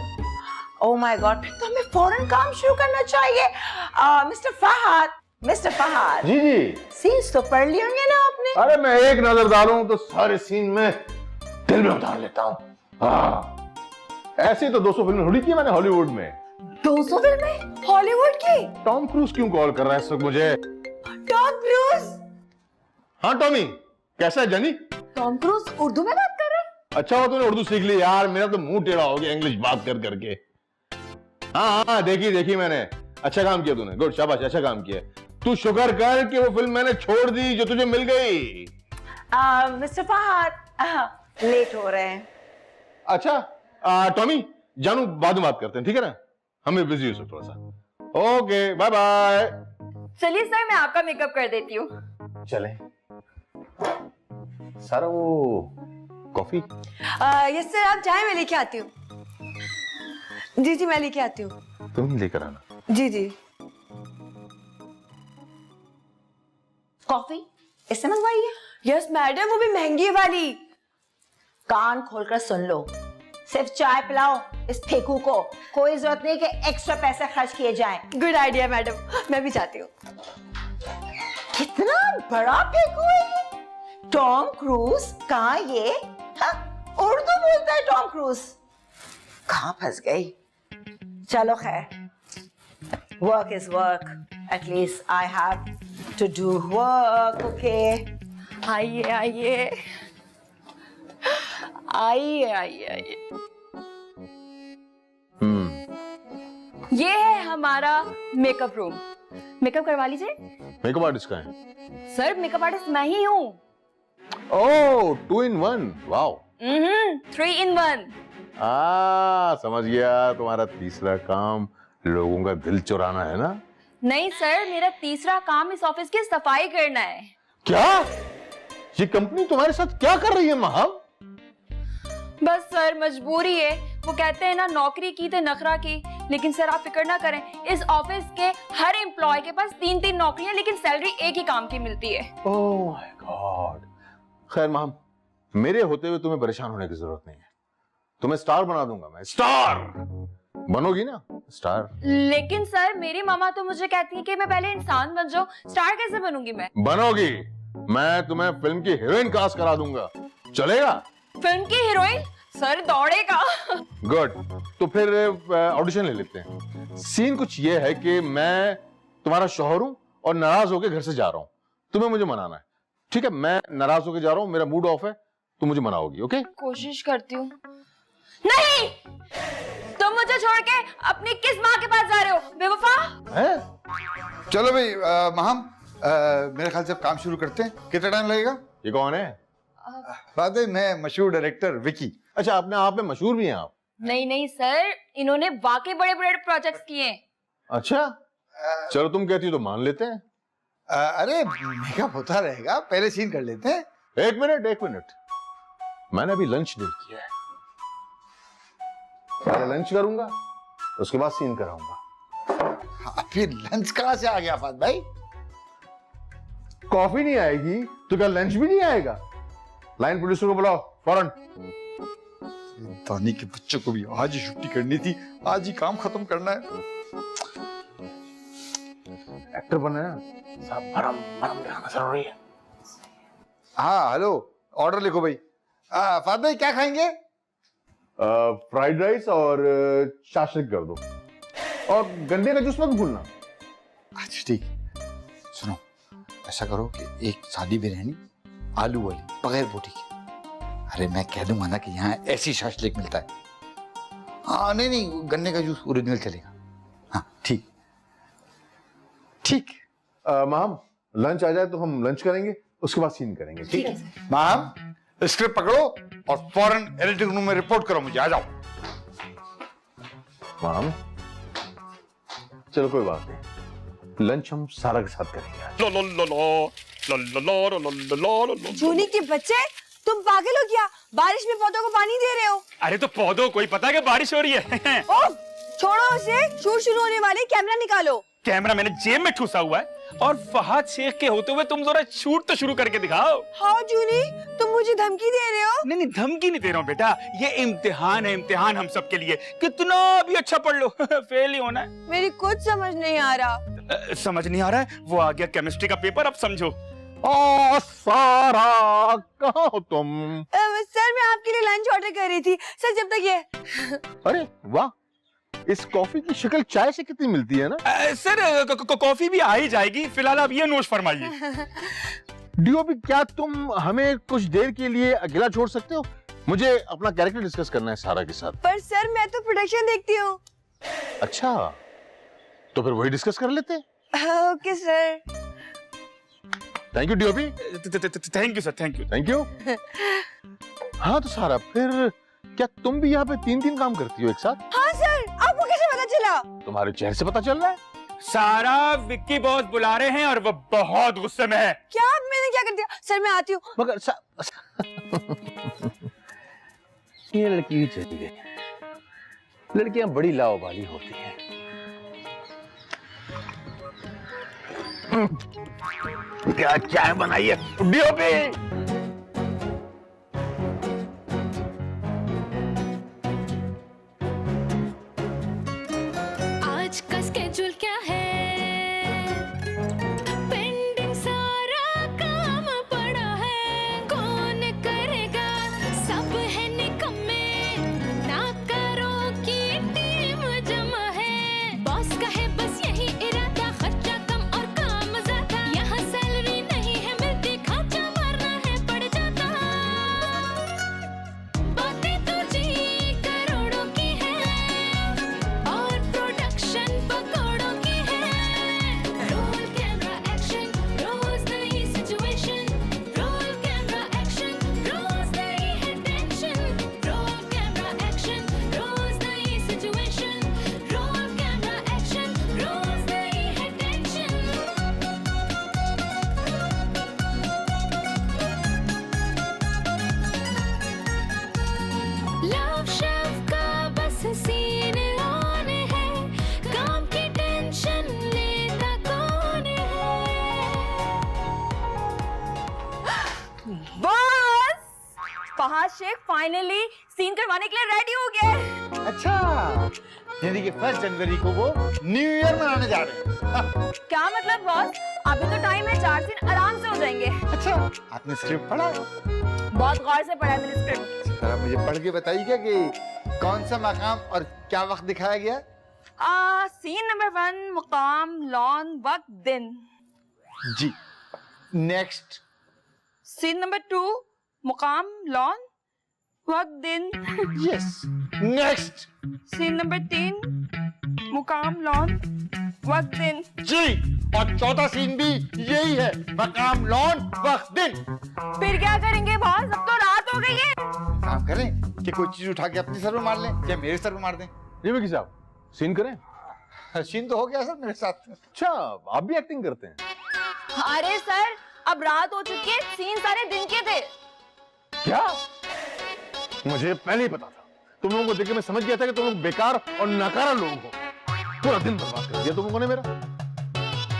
S11: Oh my God, तो हमें फौरन काम शुरू करना चाहिए। मिस्टर फहद।
S12: जी जी।
S11: सीन्स तो पढ़ लिए होंगे ना आपने?
S12: अरे मैं एक नजर डालूं तो सारे सीन में दिल में उतार लेता हूँ। हाँ, ऐसी तो 200 फिल्में थोड़ी की मैंने हॉलीवुड में।
S10: 200 फिल्में हॉलीवुड की?
S12: टॉम क्रूज क्यों कॉल कर रहा है इस वक्त मुझे?
S10: Tom cruise?
S12: हाँ टॉमी, कैसा है जानी?
S10: टॉम क्रूज उर्दू में बात कर रहे हैं?
S12: अच्छा हो तूने उर्दू सीख ली यार, मेरा तो मुंह टेढ़ा हो गया इंग्लिश बात कर करके। हाँ देखी मैंने। अच्छा काम किया तूने, गुड, शाबाश, अच्छा काम किया। तू शुक्र कर कि वो फिल्म मैंने छोड़ दी जो तुझे मिल गई।
S11: मिस्टर फहद लेट हो रहे हैं।
S12: अच्छा टॉमी, जानू बाद में बात करते हैं, ठीक है ना? हमें बिजी हो सकते थोड़ा सा। Okay bye bye.
S10: चलिए सर, मैं आपका मेकअप कर देती हूँ।
S12: चलें। सारा वो कॉफी?
S10: यस सर, आप चाय मैं लेके आती हूँ। जी मैं लेके आती हूँ।
S12: तुम लेकर आना।
S10: जी।
S11: कॉफी इससे मंगवाइए।
S10: यस मैडम, वो भी महंगी वाली।
S11: कान खोलकर सुन लो, सिर्फ चाय पिलाओ इस फेकू को। कोई जरूरत नहीं कि एक्स्ट्रा पैसे खर्च किए जाएं।
S10: गुड आइडिया मैडम, मैं भी चाहती हूँ।
S11: कितना बड़ा फेकू है ये। टॉम क्रूज कहाँ ये? हाँ, उर्दू बोलता है टॉम क्रूज। कहाँ फंस गई? चलो खैर, work is work. At least I have to do work, okay?
S10: आइए। ये है हमारा मेकअप रूम। मेकअप करवा लीजिए।
S12: मेकअप आर्टिस्ट का है?
S10: सर मेकअप आर्टिस्ट मैं ही हूँ।
S12: ओह 2 in 1, वाओ।
S10: 3 in 1।
S12: समझ गया, तुम्हारा तीसरा काम लोगों का दिल चुराना है ना?
S10: नहीं सर, मेरा तीसरा काम इस ऑफिस की सफाई करना है।
S12: क्या? ये कंपनी तुम्हारे साथ क्या कर रही है महम?
S10: बस सर मजबूरी है। वो कहते हैं ना, नौकरी की तो नखरा की। लेकिन सर आप फिक्र ना करें, इस ऑफिस के हर एम्प्लॉय के पास 3 नौकरियां, लेकिन सैलरी एक ही काम की मिलती है।
S12: Oh my God. खैर महम, मेरे होते हुए तुम्हें परेशान होने की जरूरत नहीं है। तुम्हें स्टार बना दूंगा मैं। स्टार बनोगी ना? स्टार।
S10: लेकिन सर मेरी मामा तो मुझे कहती है कि मैं पहले इंसान बन जाऊं। स्टार कैसे बनूंगी मैं?
S12: बनोगी। मैं तुम्हें फिल्म की हीरोइन कास्ट करा दूंगा, चलेगा?
S10: फिल्म की हीरोइन? सर दौड़ेगा।
S12: गुड, तो फिर ऑडिशन ले लेते हैं। सीन कुछ ये है कि मैं तुम्हारा शौहर हूं और नाराज होकर घर से जा रहा हूं। तुम्हें मुझे मनाना है, ठीक है? मैं नाराज होकर जा रहा हूं, मेरा मूड ऑफ है, तुम मुझे मनाओगी, ओके?
S10: कोशिश करती हूँ। नहीं, तुम मुझे छोड़ के अपनी किस माँ के पास जा रहे हो बेवफा?
S4: चलो भाई महम, मेरे ख्याल से अब काम शुरू करते हैं। कितना टाइम लगेगा?
S12: ये कौन है?
S4: फादर, मैं मशहूर डायरेक्टर विकी।
S12: अच्छा, अपने आप में मशहूर भी हैं आप?
S10: नहीं सर, इन्होंने वाकई बड़े प्रोजेक्ट्स किए हैं।
S12: अच्छा, चलो तुम कहती हो तो मान लेते हैं।
S4: अरे मेकअप होता रहेगा, पहले सीन कर लेते हैं।
S12: एक मिनट, मैंने अभी लंच नहीं किया है। पहले लंच करूंगा, उसके बाद सीन कराऊंगा।
S4: फिर लंच कहाँ से आ गया फाद भाई?
S12: कॉफी नहीं आएगी तो क्या लंच भी नहीं आएगा? लाइन प्रोड्यूसर को बुलाओ फौरन।
S4: दानी के बच्चों को भी आज ही छुट्टी करनी थी, आज ही काम खत्म करना है।
S12: एक्टर बनना है साहब, मरम रहना जरूरी है।
S4: हाँ हेलो, ऑर्डर लिखो भाई। फाद भाई क्या खाएंगे?
S12: फ्राइड राइस और शाशलिक कर दो, और गन्ने का जूस मत भूलना।
S4: अच्छा ठीक। सुनो, ऐसा करो कि एक सादी बिरयानी आलू वाली बगैर बोटी के। अरे मैं कह दूंगा ना कि यहाँ ऐसी शाशलिक मिलता है। हाँ नहीं नहीं, गन्ने का जूस ओरिजिनल चलेगा। हाँ ठीक ठीक।
S12: माम लंच आ जाए तो हम लंच करेंगे, उसके बाद सीन करेंगे। ठीक है
S4: माम स्क्रिप्ट पकड़ो और फौरन एडिटिंग रूम में रिपोर्ट करो मुझे। आ जाओ।
S12: माम चलो कोई बात नहीं, लंच हम सारा के साथ करेंगे।
S5: जूनी के बच्चे, तुम पागल हो क्या? बारिश में पौधों को पानी दे रहे हो?
S9: अरे तो पौधों को ही पता है कि बारिश हो रही है।
S5: ओ, छोड़ो उसे, शूट शुरू होने वाली, कैमरा निकालो।
S9: कैमरा मैंने जेब में ठूसा हुआ है और फहद शेख के होते हुए तुम जरा शूट तो शुरू करके दिखाओ।
S5: हाँ जूनी, तुम मुझे धमकी दे रहे हो?
S9: नहीं नहीं, धमकी नहीं दे रहा हूँ बेटा, ये इम्तिहान है, इम्तिहान हम सबके लिए। कितना भी अच्छा पढ़ लो फेल ही होना है।
S5: मेरी कुछ समझ नहीं आ रहा।
S9: समझ नहीं आ रहा है? वो आ गया केमिस्ट्री का पेपर, अब समझो।
S12: ओ सारा, कहाँ हो तुम?
S5: सर मैं आपके लिए लंच ऑर्डर कर रही थी सर, जब तक ये।
S12: अरे वाह, इस कॉफी की शक्ल चाय से कितनी मिलती है ना।
S9: सर कॉफी भी आ ही जाएगी, फिलहाल आप ये नोश फरमाइए।
S12: डीओपी, क्या तुम हमें कुछ देर के लिए अकेला छोड़ सकते हो? मुझे अपना कैरेक्टर डिस्कस करना है सारा के साथ।
S5: पर सर मैं तो प्रोडक्शन देखती हूँ।
S12: अच्छा, तो फिर वही डिस्कस कर लेते।
S5: Okay sir.
S12: Thank you DOP.
S9: Thank you sir, thank you.
S12: Thank you. हाँ तो सारा, फिर क्या तुम भी यहाँ पे 3-3 काम करती हो एक साथ?
S5: हाँ सर, आपको कैसे पता चला?
S12: तुम्हारे चेहरे से पता चल रहा है।
S9: सारा विक्की बॉस बुला रहे हैं और वो बहुत गुस्से में है।
S5: क्या? मैंने क्या कर दिया? सर मैं आती हूँ।
S12: मगर ये लड़की ही चली गई। लड़कियां बड़ी लाओबाली होती हैं। क्या चाय बनाई है डीओपी?
S2: आज का स्केड्यूल क्या है? पेंडिंग सारा काम पड़ा है, कौन करेगा? सब है निकम्मे, नाकारों की टीम जमा है। बॉस का है बस यही इरादा, खर्चा कम और काम ज्यादा। यहाँ सैलरी नहीं है मिलती, खर्चा मारना है पड़ जाता। बातें तो जी करोड़ों की है और प्रोडक्शन पकौड़ों की है। रोल कैमरा एक्शन, रोज नई सिचुएशन। रोल कैमरा एक्शन, रोज नई है टेंशन। रोल कैमरा एक्शन, रोज नई सिचुएशन। रोल कैमरा एक्शन, रोज नई है टेंशन। लव शेफ का बस सीन ऑन है, काम की टेंशन लेता कौन है?
S5: बस फहद शेख फाइनली सीन करवाने के लिए रेडी हो गए।
S4: अच्छा, यानी कि 1 जनवरी को वो न्यू ईयर मनाने जा रहे हैं।
S5: क्या मतलब बॉस? अभी तो टाइम है, 4 सीन आराम से हो जाएंगे।
S4: अच्छा, आपने स्क्रिप्ट पढ़ा?
S5: बहुत गौर से पढ़ा है मैंने स्क्रिप्ट।
S4: जरा मुझे पढ़ के बताइए क्या कि कौन सा मकाम और क्या वक्त दिखाया गया?
S5: सीन नंबर 1, मुकाम, लॉन, वक्त, दिन।
S4: जी। नेक्स्ट।
S5: सीन नंबर 2, मुकाम, लॉन, वक्त, दिन।
S4: यस। नेक्स्ट।
S5: सीन नंबर 3, मुकाम, लॉन, वक्त, दिन।
S4: जी। और चौथा सीन भी यही है, मकाम, लॉन, वक्त, दिन।
S5: फिर क्या करेंगे बॉस? अब तो रात हो गई है।
S4: काम करें कि कोई चीज उठा के अपने सर में मार लें या मेरे सर में मार दें।
S12: जी विकी साहब, सीन करें?
S4: सीन तो हो गया सर मेरे साथ।
S12: अच्छा, आप भी एक्टिंग करते हैं?
S5: अरे सर, अब रात हो चुकी है, सीन सारे दिन के थे।
S12: क्या? मुझे पहले ही पता था। तुम लोगों को देख के मैं समझ गया था कि तुम लोग बेकार और नाकारा लोग हो। पूरा दिन बर्बाद कर दिया तुम लोगों ने मेरा।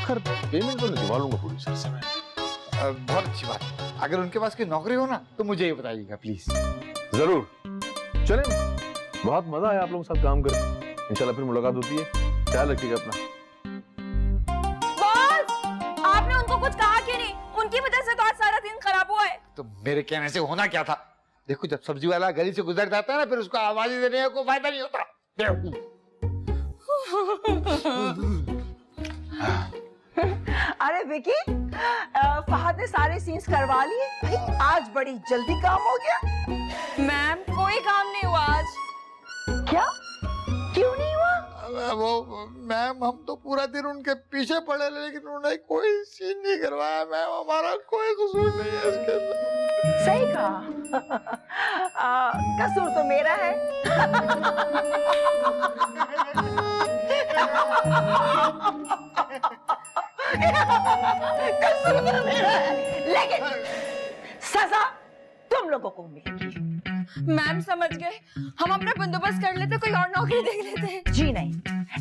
S12: खैर, पेमेंट तो दिवा लूंगा पूरी सर से मैं।
S4: बहुत अच्छी बात है। अगर उनके पास कोई नौकरी हो ना तो मुझे ये बताइएगा प्लीज।
S12: जरूर। चलें, बहुत मजा आया आप लोगों के साथ काम करके। इंशाल्लाह फिर मुलाकात होती है। ख्याल रखिएगा अपना।
S5: बॉस, आपने उनको कुछ कहा क्यों नहीं? उनकी वजह से तो आज सारा दिन खराब हुआ है।
S4: तो मेरे कहने से होना क्या था? देखो, जब सब्जी वाला गली से गुजर जाता है ना, फिर उसको आवाज देने का कोई फायदा नहीं होता।
S11: अरे विकी, फहद ने सारे सीन्स करवा लिए भाई, आज बड़ी जल्दी काम हो गया।
S10: मैम कोई काम नहीं हुआ आज।
S11: क्या? क्यों नहीं हुआ?
S4: वो मैम हम तो पूरा दिन उनके पीछे पड़े रहे, लेकिन उन्होंने कोई सीन नहीं करवाया मैम, हमारा कोई कसूर नहीं है इसके अंदर।
S11: सही कहा। कसूर तो मेरा है। कसूर तो मेरा है, लेकिन सजा तुम लोगों को मिलेगी।
S10: मैम समझ गए, हम अपना बंदोबस्त कर लेते, कोई और नौकरी देख लेते।
S11: जी नहीं,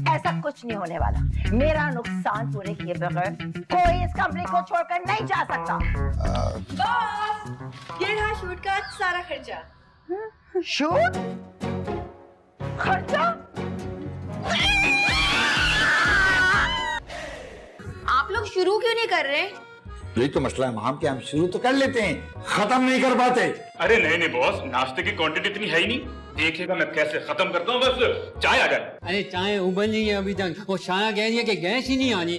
S11: ऐसा कुछ नहीं होने वाला। मेरा नुकसान पूरे किए बगैर कोई इस कंपनी को छोड़कर नहीं जा सकता।
S5: बॉस, ये रहा शूट का सारा खर्चा।
S11: शूट? खर्चा?
S5: आप लोग शुरू क्यों नहीं कर रहे?
S4: यही तो मसला है माम, कि हम शुरू तो कर लेते हैं, खत्म नहीं कर पाते।
S9: अरे नहीं बॉस, नाश्ते की क्वांटिटी इतनी है ही नहीं, देखिएगा मैं कैसे खत्म करता हूँ, बस चाय आ जाए।
S6: अरे चाय उबल नहीं है अभी तक, वो शाना कह रही है कि गैस ही नहीं आनी।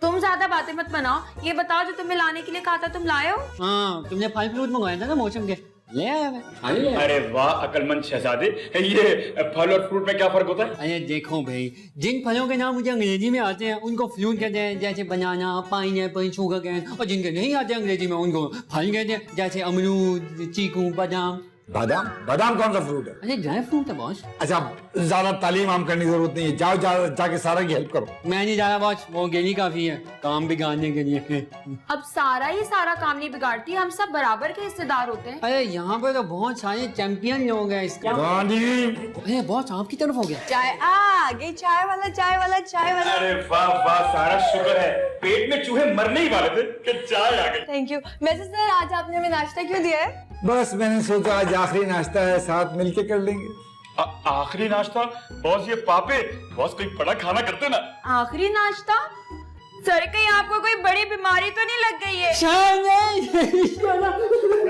S10: तुम ज्यादा बातें मत बनाओ, ये बताओ जो तुम्हें लाने के लिए कहा था तुम लाए हो?
S6: हाँ, तुमने फल फ्रूट मंगवाया था ना मौसम के, ले आया मैं।
S9: अरे वाह अकलमंद शहजादे, ये फल और फ्रूट में क्या फर्क होता है?
S6: अरे देखो भाई, जिन फलों के नाम मुझे अंग्रेजी में आते हैं उनको फ्रूट कहते हैं, जैसे बनाना, पाइनएप्पल, शुगर कैन, और जिनके नहीं आते अंग्रेजी में उनको फल कहते हैं, जैसे अमरूद, चीकू, बादाम।
S4: बादाम? बादाम कौन सा फ्रूट है?
S6: अरे ड्राई फ्रूट है बॉस।
S4: अच्छा, ज्यादा तालीम हम करने की जरूरत नहीं है, जाओ जाके सारा की हेल्प करो।
S6: मैं नहीं जा रहा बॉस, वो गेली काफी है काम बिगाड़ने के लिए।
S10: अब सारा ही सारा काम नहीं बिगाड़ती, हम सब बराबर के हिस्सेदार होते हैं।
S6: अरे यहाँ पे तो बहुत सारे चैंपियन लोग हैं इसके। अरे बॉस आपकी तरफ हो गया।
S5: चाय आ गई, चाय वाला, चाय वाला, चाय वाला।
S9: अरे वाह वाह, सारा शुक्र है, पेट में चूहे मरने ही वाले थे कि चाय आ गई।
S5: Thank you. वैसे सर आज आपने हमें नाश्ता क्यों दिया है?
S4: बस मैंने सोचा आज आखिरी नाश्ता है, साथ मिलके कर लेंगे।
S9: आखिरी नाश्ता? बॉस ये पापे, बॉस कोई बड़ा खाना करते ना।
S10: आखिरी नाश्ता? सर कहीं आपको कोई बड़ी बीमारी तो नहीं लग गई है?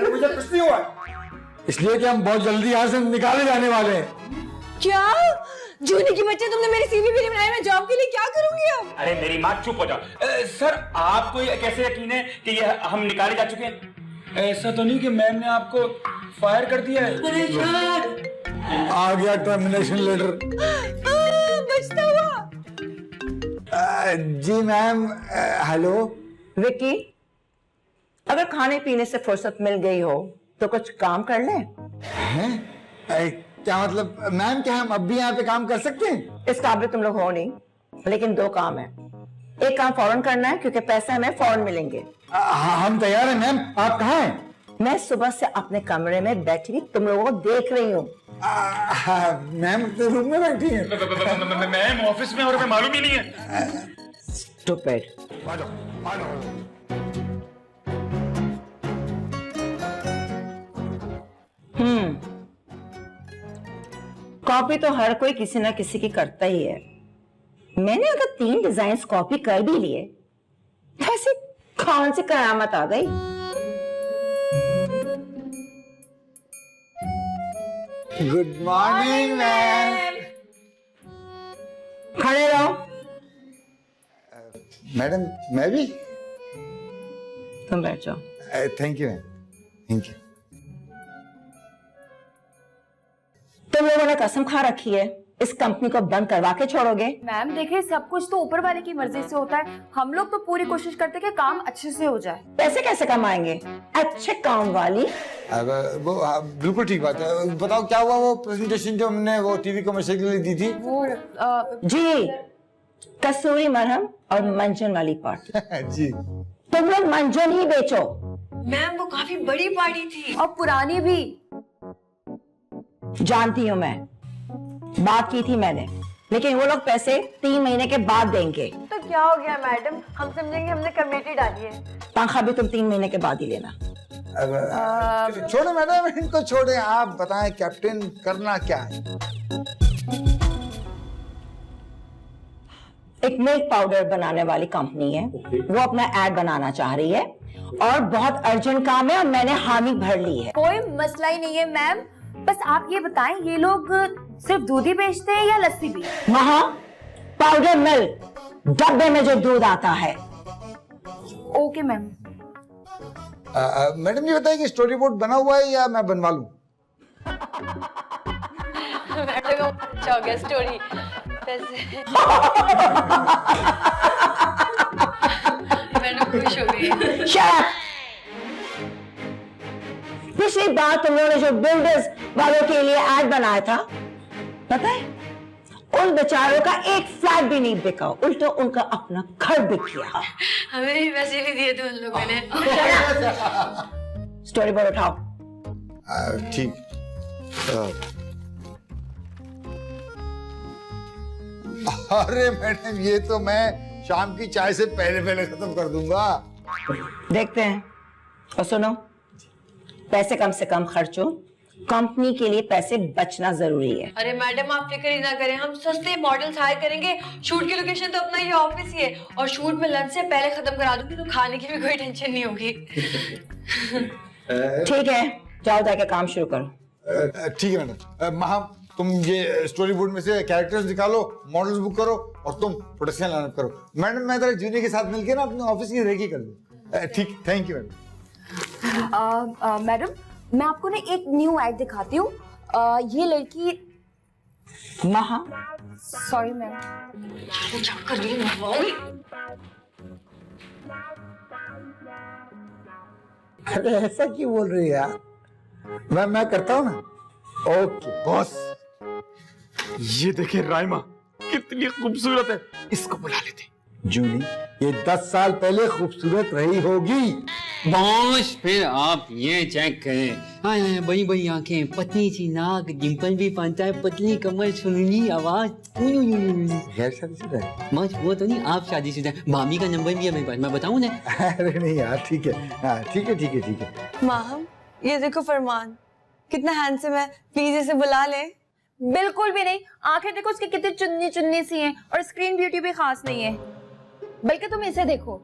S4: मुझे कुछ नहीं हुआ, इसलिए कि हम बहुत जल्दी यहाँ से निकाले जाने वाले हैं।
S5: क्या जूनी की बच्चे, तुमने मेरी सीवी भी नहीं बनाई, मैं जॉब के लिए क्या करूंगी अब?
S9: अरे मेरी माँ चुप हो जाओ। सर आपको ये कैसे यकीन है कि ये हम निकाले जा चुके हैं? ऐसा तो नहीं कि मैम ने आपको फायर कर दिया है?
S4: आ गया टर्मिनेशन लेटर।
S5: बचता हुआ।
S4: जी मैम। हेलो
S11: विकी, अगर खाने पीने से फुर्सत मिल गई हो तो कुछ काम कर ले।
S4: हैं? क्या मतलब मैम, क्या हम अब भी यहाँ पे काम कर सकते हैं?
S11: इस काबिल तुम लोग हो नहीं, लेकिन दो काम है। एक काम फौरन करना है क्योंकि पैसे हमें फौरन मिलेंगे।
S4: हम तैयार हैं मैम, आप कहाँ हैं?
S11: मैं सुबह से अपने कमरे में बैठी हुई तुम लोगों को देख रही हूँ।
S4: मैम तो रूम में बैठी हैं।
S9: मैम ऑफिस में और हमें मालूम ही नहीं है।
S11: Stupid. कॉपी तो हर कोई किसी ना किसी की करता ही है। मैंने अगर 3 डिजाइन कॉपी कर भी लिए तो ऐसी कौन सी कयामत आ गई? Good morning ma'am. खड़े रहो।
S4: मैडम मैं भी?
S11: तुम बैठ जाओ।
S4: Thank you ma'am, thank you.
S11: तुम लोगों ने कसम खा रखी है इस कंपनी को बंद करवा के छोड़ोगे?
S10: मैम देखिए, सब कुछ तो ऊपर वाले की मर्जी से होता है, हम लोग तो पूरी कोशिश करते हैं कि काम अच्छे से हो जाए।
S11: पैसे कैसे कमाएंगे अच्छे काम वाली?
S4: वो बिल्कुल ठीक बात है। बताओ क्या हुआ वो प्रेजेंटेशन जो हमने वो टीवी कमर्शियल के लिए दी थी?
S10: वो
S11: जी, कसूरी मरहम और मंजन वाली पार्टी।
S4: जी।
S11: तुम लोग मंजन ही बेचो।
S5: मैम वो काफी बड़ी पार्टी थी
S10: और पुरानी भी।
S11: जानती हूँ मैं, बात की थी मैंने, लेकिन वो लोग पैसे 3 महीने के बाद देंगे।
S5: तो क्या हो गया मैडम, हम समझेंगे हमने कमेटी डाली है।
S11: तनख्वाह भी तुम 3 महीने के बाद ही लेना।
S4: छोड़ो मैडम, इनको छोड़े, आप बताएं कैप्टन करना क्या है?
S11: एक मिल्क पाउडर बनाने वाली कंपनी है, वो अपना एड बनाना चाह रही है और बहुत अर्जेंट काम है और मैंने हामी भर ली है।
S10: कोई मसला ही नहीं है मैम, बस आप ये बताएं ये लोग सिर्फ दूध ही बेचते हैं या लस्सी भी?
S11: वहाँ पाउडर मिल्क, डब्बे में जो दूध आता है
S10: ओके मैम।
S4: मैडम ये बताइए कि स्टोरी बोर्ड बना हुआ है या मैं बनवा लूं?
S10: मैडम अच्छा हो गया स्टोरी वैसे। मैडम खुश हो गई।
S11: Shut up! पिछली बार तुम लोगों ने जो बिल्डर्स वालों के लिए एड बनाया था, पता है, उन बेचारों का एक फ्लैट भी नहीं बिका, उल्टा उनका अपना घर बिक गया।
S10: हमें भी पैसे भी दिए थे उन लोगों ने।
S11: स्टोरी बोर्ड उठाओ।
S4: ठीक। अरे मैडम ये तो मैं शाम की चाय से पहले पहले खत्म कर दूंगा।
S11: देखते हैं। और सुनो, पैसे कम से कम खर्चो, कंपनी के लिए पैसे बचना जरूरी है।
S10: अरे मैडम आप फिक्र ही ना करें, हम सस्ते मॉडल्स हायर करेंगे। शूट की लोकेशन तो अपना ये ऑफिस ही है और शूट में लंच से पहले खत्म करा दूंगी तो खाने की भी कोई टेंशन नहीं होगी।
S11: ठीक है, जाओ जाके काम शुरू करो।
S4: ठीक है मैडम। महा तुम ये स्टोरी बोर्ड में से कैरेक्टर्स निकालो, मॉडल्स बुक करो और तुम प्रोडक्शन लाइनअप करो। मैडम मैं जरा जूनियर के साथ मिलकर ना अपने ऑफिस की रेकी कर दूं। ठीक, थैंक यू मैडम।
S10: मैडम मैं आपको ना एक न्यू एड दिखाती हूँ। ये लड़की
S11: महा,
S10: सॉरी मैम। कर रही
S4: अरे ऐसा क्यों बोल रही है यार? मैं करता हूँ ना। Okay boss.
S9: ये देखिए राइमा कितनी खूबसूरत है, इसको बुला लेते।
S4: जूनी ये 10 साल पहले खूबसूरत रही होगी।
S6: बॉस फिर आप ये चेक करें, हाय हाय बड़ी बड़ी आंखें, पतली सी नाक, डिंपल भी पाता है, पतली कमर, सुरीली आवाज।
S4: गैर शादीशुदा है?
S6: बस वो तो नहीं, आप शादीशुदा हैं। भाभी का नंबर भी है मेरे पास, मैं बताऊं ना?
S4: अरे नहीं यार, ठीक है। हाँ ठीक है ठीक है ठीक है।
S5: माहम ये देखो फरमान कितना हैंडसम है, प्लीज इसे बुला ले।
S10: बिल्कुल भी नहीं, आंखें देखो उसकी कितनी चुन्नी चुन्नी सी हैं और स्क्रीन ब्यूटी भी खास नहीं है। बल्कि तुम इसे देखो,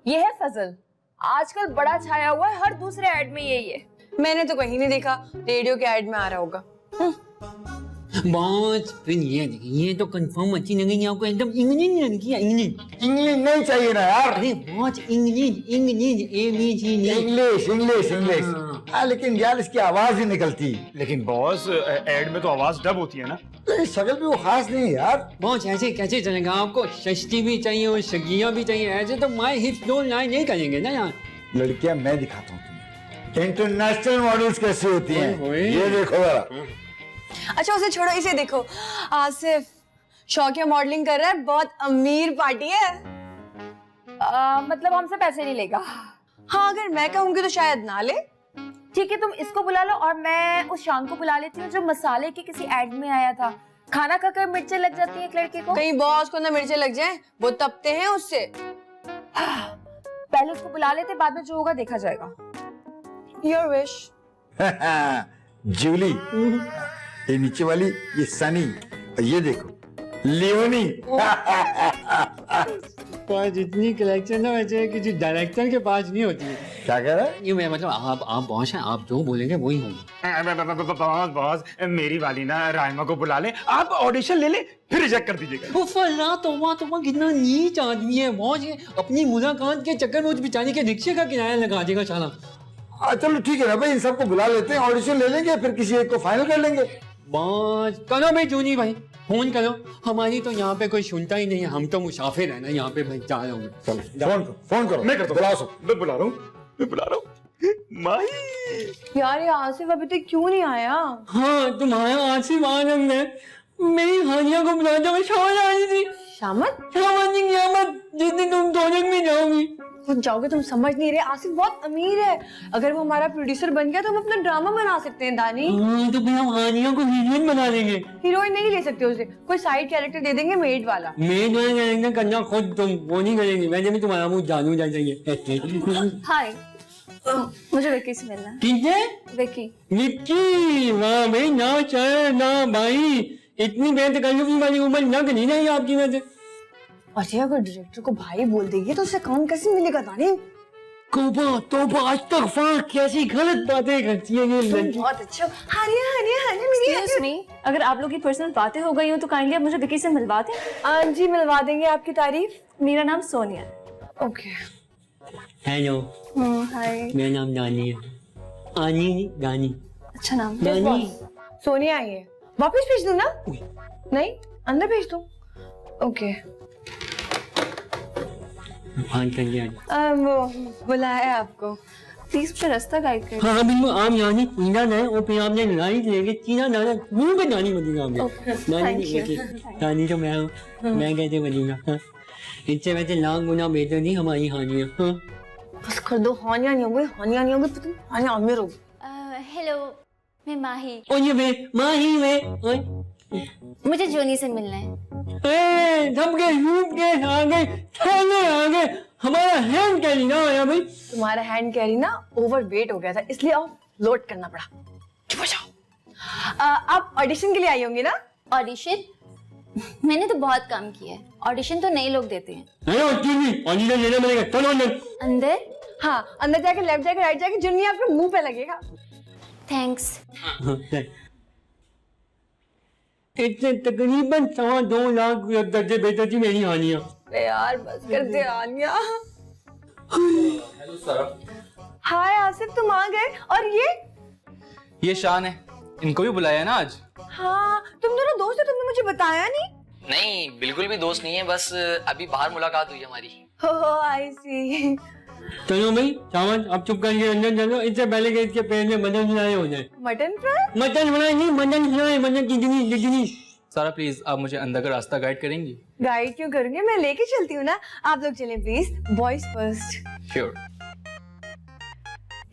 S10: ये है फजल, आजकल बड़ा छाया हुआ है, हर दूसरे ऐड में यही है।
S5: मैंने तो कहीं नहीं देखा, रेडियो के ऐड में आ रहा होगा।
S6: बॉस फिर ये देखिए, ये तो कंफर्म अच्छी लग रही आपको, एकदम इंग्लिश लड़की है।
S4: इंग्लिश नहीं चाहिए ना यार।
S6: अरे boss English English ABC
S4: English English English. हाँ लेकिन यार इसकी आवाज ही निकलती।
S9: लेकिन बॉस एड में तो आवाज डब होती है ना।
S4: शक्ल भी वो खास नहीं है यार।
S6: बॉस ऐसे कैसे चलेगा? आपको सस्ती भी चाहिए और शगिया भी चाहिए, ऐसे तो माय हिप्स डोंट लाई नहीं करेंगे ना यार।
S4: लड़कियां मैं दिखाता हूँ तुम्हें इंटरनेशनल मॉडल्स कैसी होती हैं। ये देखो जरा।
S5: अच्छा उसे छोड़ो, इसे देखो, आसिफ शौकिया मॉडलिंग कर रहा है, बहुत अमीर पार्टी है।
S10: मतलब हमसे पैसे नहीं लेगा?
S5: हाँ अगर मैं कहूंगी तो शायद ना ले।
S10: ठीक है तुम इसको बुला लो और मैं उस शान को बुला लेती हूँ जो मसाले के किसी एड में आया था। खाना खाकर मिर्चें लग जाती है एक लड़के को।
S5: कहीं बॉस को ना मिर्चें लग जाए, वो तपते हैं उससे।
S10: पहले उसको बुला लेते, बाद में जो होगा देखा जाएगा।
S5: Your wish.
S4: जूली, ये नीचे वाली ये सनी और ये देखो लियोनी।
S6: पास इतनी कलेक्शन है वैसे किसी डायरेक्टर के पास नहीं होती है।
S4: क्या कह रहा है?
S6: ये मैं मतलब आप बॉस हैं, आप जो बोलेंगे वही होगा।
S9: बॉस मेरी वाली ना राइमा को बुला ले, आप ऑडिशन ले ले फिर रिजेक्ट कर दीजिएगा।
S6: उफ़ तोबा कितना नीच आदमी है बॉस, ये अपनी मुलाकात के चक्कर में उस बेचारी के रिक्शे का किराया लगा देगा साला।
S4: चलो ठीक है ना भाई, इन सबको बुला लेते हैं, ऑडिशन ले लेंगे, फिर किसी एक को फाइनल कर लेंगे।
S6: बस करो भाई जूनी भाई, फोन करो। हमारी तो यहाँ पे कोई सुनता ही नहीं है, हम तो मुसाफिर है ना यहाँ पे भाई, जा रहा हूँ।
S4: चलो फोन करो।
S9: मैं करता हूँ।
S4: बुलाओ सब।
S9: मैं बुला रहा हूँ माही।
S5: यार ये आसिफ अभी तक क्यों नहीं आया?
S6: हाँ तुम्हारा आसिफ आनंद है, मेरी हानिया को बुला दो, मैं शामत आ रही थी।
S5: शामत?
S6: शामत जिस दिन तुम दोनों में जाओगी।
S5: खुद जाओगे, तुम समझ नहीं रहे, आसिफ बहुत अमीर है। अगर वो हमारा प्रोड्यूसर बन गया तो हम अपना ड्रामा बना सकते हैं दानी।
S6: तो फिर हम हानिया को हीरोइन बना देंगे।
S5: हीरोइन नहीं ले सकते उसे, कोई साइड कैरेक्टर दे देंगे, मेड वाला।
S6: मेड वाला कैरेक्टर करना खुद तुम, वो नहीं करेंगे। वैसे भी तुम्हारा मुंह जानू जा चाहिए।
S10: हाय, मुझे विक्की से मिलना है।
S6: ठीक है
S10: विक्की।
S6: विक्की, वाह भाई, ना सर ना भाई, इतनी बेतकल्लुफी वाली उम्र ना करी नहीं आपकी वजह।
S5: अच्छा अगर डायरेक्टर को भाई बोल देगी तो उसे काम कैसे मिलेगा दानी?
S6: तोबा अस्तगफुर, कैसी गलत बातें करती है ये लड़की।
S5: बहुत अच्छा। हानिया
S10: Excuse me, अगर आप लोग की पर्सनल बातें हो गई हो तो काइंडली आप मुझे विक्की से मिलवा दें।
S5: जी मिलवा देंगे, आपकी तारीफ।
S10: मेरा नाम सोनिया है।
S5: ओके।
S6: हेलो,
S10: हाय।
S6: मेरा नाम दानी है। आनी नहीं, दानी।
S10: अच्छा नाम।
S6: दानी।
S5: सोनिया आई है, वापस भेज दूं ना? नहीं, अंदर भेज दूं? ओके।
S6: हाँ कर दिया।
S5: वो बुलाया है आपको, प्लीज मुझे रास्ता गाइड कर।
S6: हाँ बिल्कुल, आप यानी पीना है और फिर आपने लाइट लेके चीना दाना मुंह पे दानी बनेगा आपने। दानी नहीं बची, दानी तो मैं हूँ, मैं कैसे बनेगा? हाँ, इससे वैसे लाख गुना बेहतर नहीं हमारी हानियाँ। हाँ
S5: बस कर दो, हानिया नहीं होगी, हानिया नहीं होगी, तुम हानिया अमीर होगी।
S2: हेलो, मैं माही।
S6: और ये माही में
S2: मुझे जोनी से मिलना है।
S6: सबके रूप के आगे थाने आगे हमारा हैंड कैरी ना आया भाई।
S5: तुम्हारा हैंड कैरी ना ओवर वेट हो गया था, इसलिए आप लोड करना पड़ा। चुप हो जाओ। आप ऑडिशन के लिए आई होंगी ना?
S2: ऑडिशन? मैंने तो बहुत काम किया है, ऑडिशन तो नए लोग देते हैं।
S6: ऑडिशन लेना पड़ेगा, चलो अंदर।
S2: अंदर?
S5: हाँ, अंदर जाके लेफ्ट जाके राइट जाके जुन्नी आपके मुंह पे लगेगा।
S2: थैंक्स।
S6: इससे तकरीबन 2.25 लाख दर्जे बेहतर थी मेरी हानियाँ।
S5: अरे यार बस कर दे Aniya.
S13: Hello sir.
S5: Hi Asif, तुम आ गए। और
S13: ये शान है, इनको भी बुलाया है ना आज?
S5: हाँ, तुम दोनों दोस्त हो, तुमने मुझे बताया नहीं।
S13: नहीं, बिल्कुल भी दोस्त नहीं है, बस अभी बाहर मुलाकात हुई हमारी।
S5: हो आई सी।
S6: चलो भाई चावल अब चुप करके अंदर चलो, इससे पहले कि इसके पेट में मटन खिलाए हो जाए।
S5: Mutton fry?
S6: मटन फ्राई नहीं, मटन खिलाए, मटन किडनी।
S13: सारा प्लीज आप मुझे अंदर का रास्ता गाइड करेंगी?
S5: गाइड क्यों करूंगी, मैं लेके चलती हूँ ना। आप लोग चलें प्लीज, बॉयज फर्स्ट।
S13: श्योर।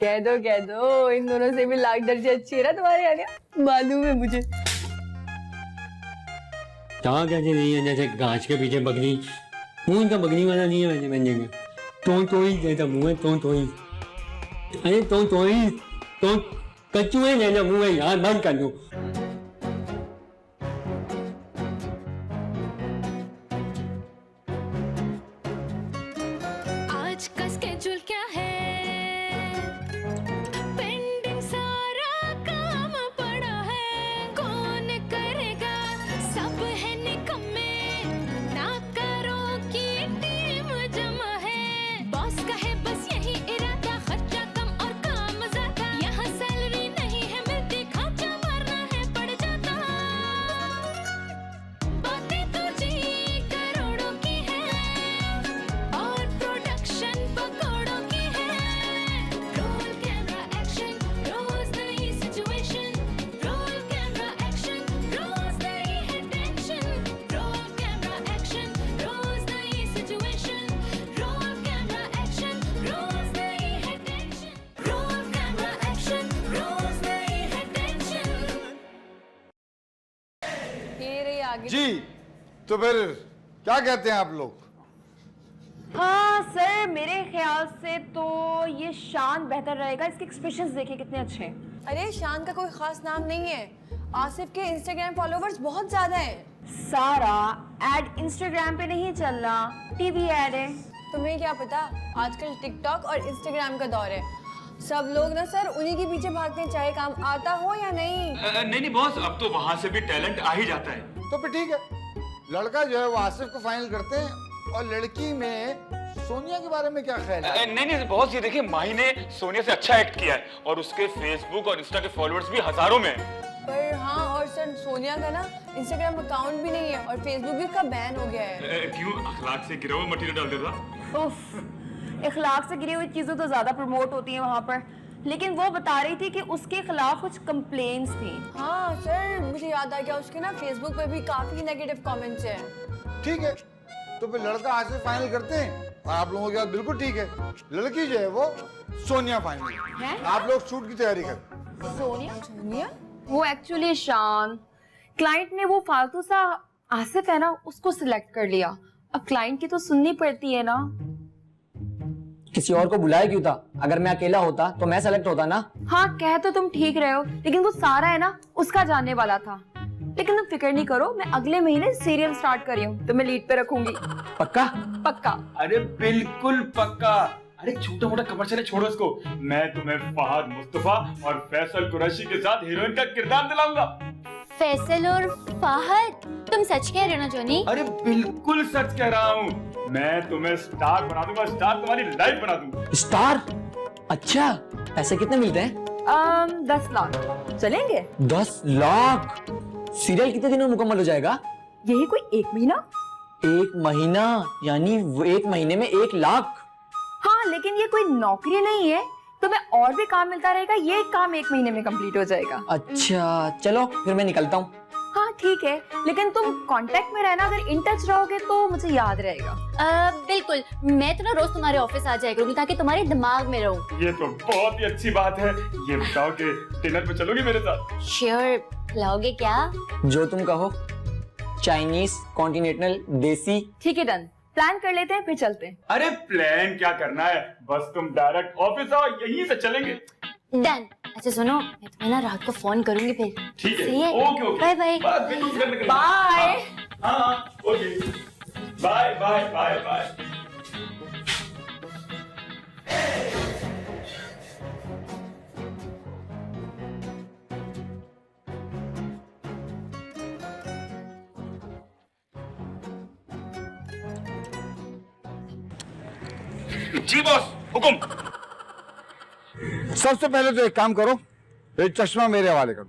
S5: कह दो, इन दोनों से भी लाख दर्जे अच्छी है ना तुम्हारी आनिया, मालूम है मुझे।
S6: कहाँ कैसे नहीं है, जैसे गाछ के पीछे बकरी। मुंह का बकरी वाला नहीं है वैसे बनने का, तो ही जैसा मुंह है, तो ही। अरे तो कचुए जैसा मुंह है यार, बंद कर दो।
S2: आज का स्केड्यूल क्या है? पेंडिंग सारा काम पड़ा है, कौन करेगा? सब है निकम्मे, ना करो की टीम जमा है। बॉस का है बस यही इरादा, खर्चा कम और काम ज्यादा। यहाँ सैलरी नहीं है मिलती, खर्चा मारना है पड़ जाता। बातें तो जी करोड़ों की है और प्रोडक्शन पकौड़ों की है। रोल कैमरा एक्शन, रोज नई सिचुएशन। रोल कैमरा एक्शन, रोज नई है टेंशन। रोल कैमरा एक्शन, रोज नई सिचुएशन। रोल कैमरा एक्शन, रोज नई है टेंशन। रोल कैमरा एक्शन, रोज नई है टेंशन।
S5: ये रही आगे।
S4: जी, तो फिर क्या कहते हैं आप लोग?
S10: हाँ सर, मेरे ख्याल से तो ये शान बेहतर रहेगा। इसके एक्सप्रेशंस देखिए कितने अच्छे हैं।
S5: अरे शान का कोई खास नाम नहीं है, आसिफ के इंस्टाग्राम फॉलोवर्स बहुत ज्यादा हैं।
S10: सारा एड इंस्टाग्राम पे नहीं चल रहा, टीवी एड है।
S5: तुम्हें क्या पता, आजकल टिकटॉक और इंस्टाग्राम का दौर है। सब लोग ना सर उन्हीं के पीछे भागते हैं, चाहे काम आता हो या नहीं।
S9: नहीं बॉस, अब तो वहां से भी टैलेंट आ ही जाता है।
S4: तो फिर ठीक है, लड़का जो है वो आसिफ को फाइनल करते हैं, और लड़की में सोनिया के बारे में क्या ख्याल है?
S9: नहीं बॉस, ये देखिए माही ने सोनिया से अच्छा एक्ट किया है और उसके फेसबुक और इंस्टा के फॉलोअर्स भी हजारों में हैं।
S5: पर हाँ, और सर सोनिया का ना इंस्टाग्राम अकाउंट भी नहीं है और फेसबुक भी उसका बैन हो गया है।
S9: क्यों? अखलाक से गिरा हुआ मटेरियल डाल देता।
S10: उफ, इखलाक से गिरी हुई चीजें तो ज्यादा प्रमोट होती हैं वहाँ पर। लेकिन वो बता रही थी कि उसके खिलाफ कुछ कंप्लेंट्स थी।
S5: हाँ सर, मुझे याद आ गया, उसके ना फेसबुक पे भी काफी नेगेटिव कमेंट्स हैं।
S4: ठीक है, तो फिर लड़का आसिफ फाइनल करते हैं, और आप लोगों की बात बिल्कुल ठीक है, लड़की जो है वो सोनिया फाइनल है। आप लोग शूट की तैयारी करें।
S5: सोनिया?
S10: वो एक्चुअली शान, क्लाइंट ने वो फालतू सा आसिफ है ना, उसको सिलेक्ट कर लिया। अब क्लाइंट की तो सुननी पड़ती है ना।
S6: किसी और को बुलाया क्यों था? अगर मैं अकेला होता तो मैं सेलेक्ट होता ना।
S10: हाँ, कह तो तुम ठीक रहे हो, लेकिन वो सारा है ना, उसका जानने वाला था। लेकिन तुम फिक्र नहीं करो, मैं अगले महीने सीरियल स्टार्ट कर रही हूँ, तो मैं लीड पे रखूंगी।
S6: पक्का?
S10: पक्का।
S9: अरे बिल्कुल पक्का। अरे छोटा मोटा कमर्शियल छोड़ो इसको, मैं तुम्हें फहद मुस्तफा और फैसल कुरैशी के साथ हीरोइन का किरदार दिलाऊंगा।
S2: फैसल और फाहद, तुम सच कह रहे हो ना जॉनी?
S9: अरे बिल्कुल सच कह रहा हूँ, मैं तुम्हें स्टार बना दूंगा, स्टार तुम्हारी लाइफ बना दूंगा।
S6: स्टार? अच्छा, पैसे कितने मिलते हैं?
S5: 10 लाख चलेंगे?
S6: 10 लाख? सीरियल कितने दिनों में मुकम्मल हो जाएगा?
S5: यही कोई 1 महीना?
S6: 1 महीना यानी 1 महीने में 1 लाख?
S5: हाँ, लेकिन ये कोई नौकरी नहीं है, तुम्हें और भी काम मिलता रहेगा, ये काम 1 महीने में कंप्लीट हो जाएगा।
S6: अच्छा चलो फिर मैं निकलता हूँ।
S5: हाँ ठीक है, लेकिन तुम कांटेक्ट में रहना, अगर इन टच रहोगे तो मुझे याद रहेगा।
S2: बिल्कुल, मैं तो ना रोज तुम्हारे ऑफिस आ जाया करूंगी ताकि तुम्हारे दिमाग में रहूं।
S9: ये तो बहुत ही अच्छी बात है। ये बताओ कि डिनर पे चलोगी मेरे साथ?
S2: श्योर, लाओगे क्या?
S6: जो तुम कहो, चाइनीज, कॉन्टिनेंटल, देसी।
S5: ठीक है, डन। प्लान कर लेते हैं, फिर चलते हैं।
S9: अरे प्लान क्या करना है, बस तुम डायरेक्ट ऑफिस आओ, यहीं से चलेंगे।
S2: डन। अच्छा सुनो, मैं तुम्हें ना रात को फोन करूंगी फिर।
S9: ठीक है,
S2: सही है?
S9: Okay okay,
S2: bye bye.
S5: Bye.
S9: हाँ okay, bye bye bye bye. जी बॉस, हुकुम।
S4: सबसे पहले तो एक काम करो, ये चश्मा मेरे हवाले करो।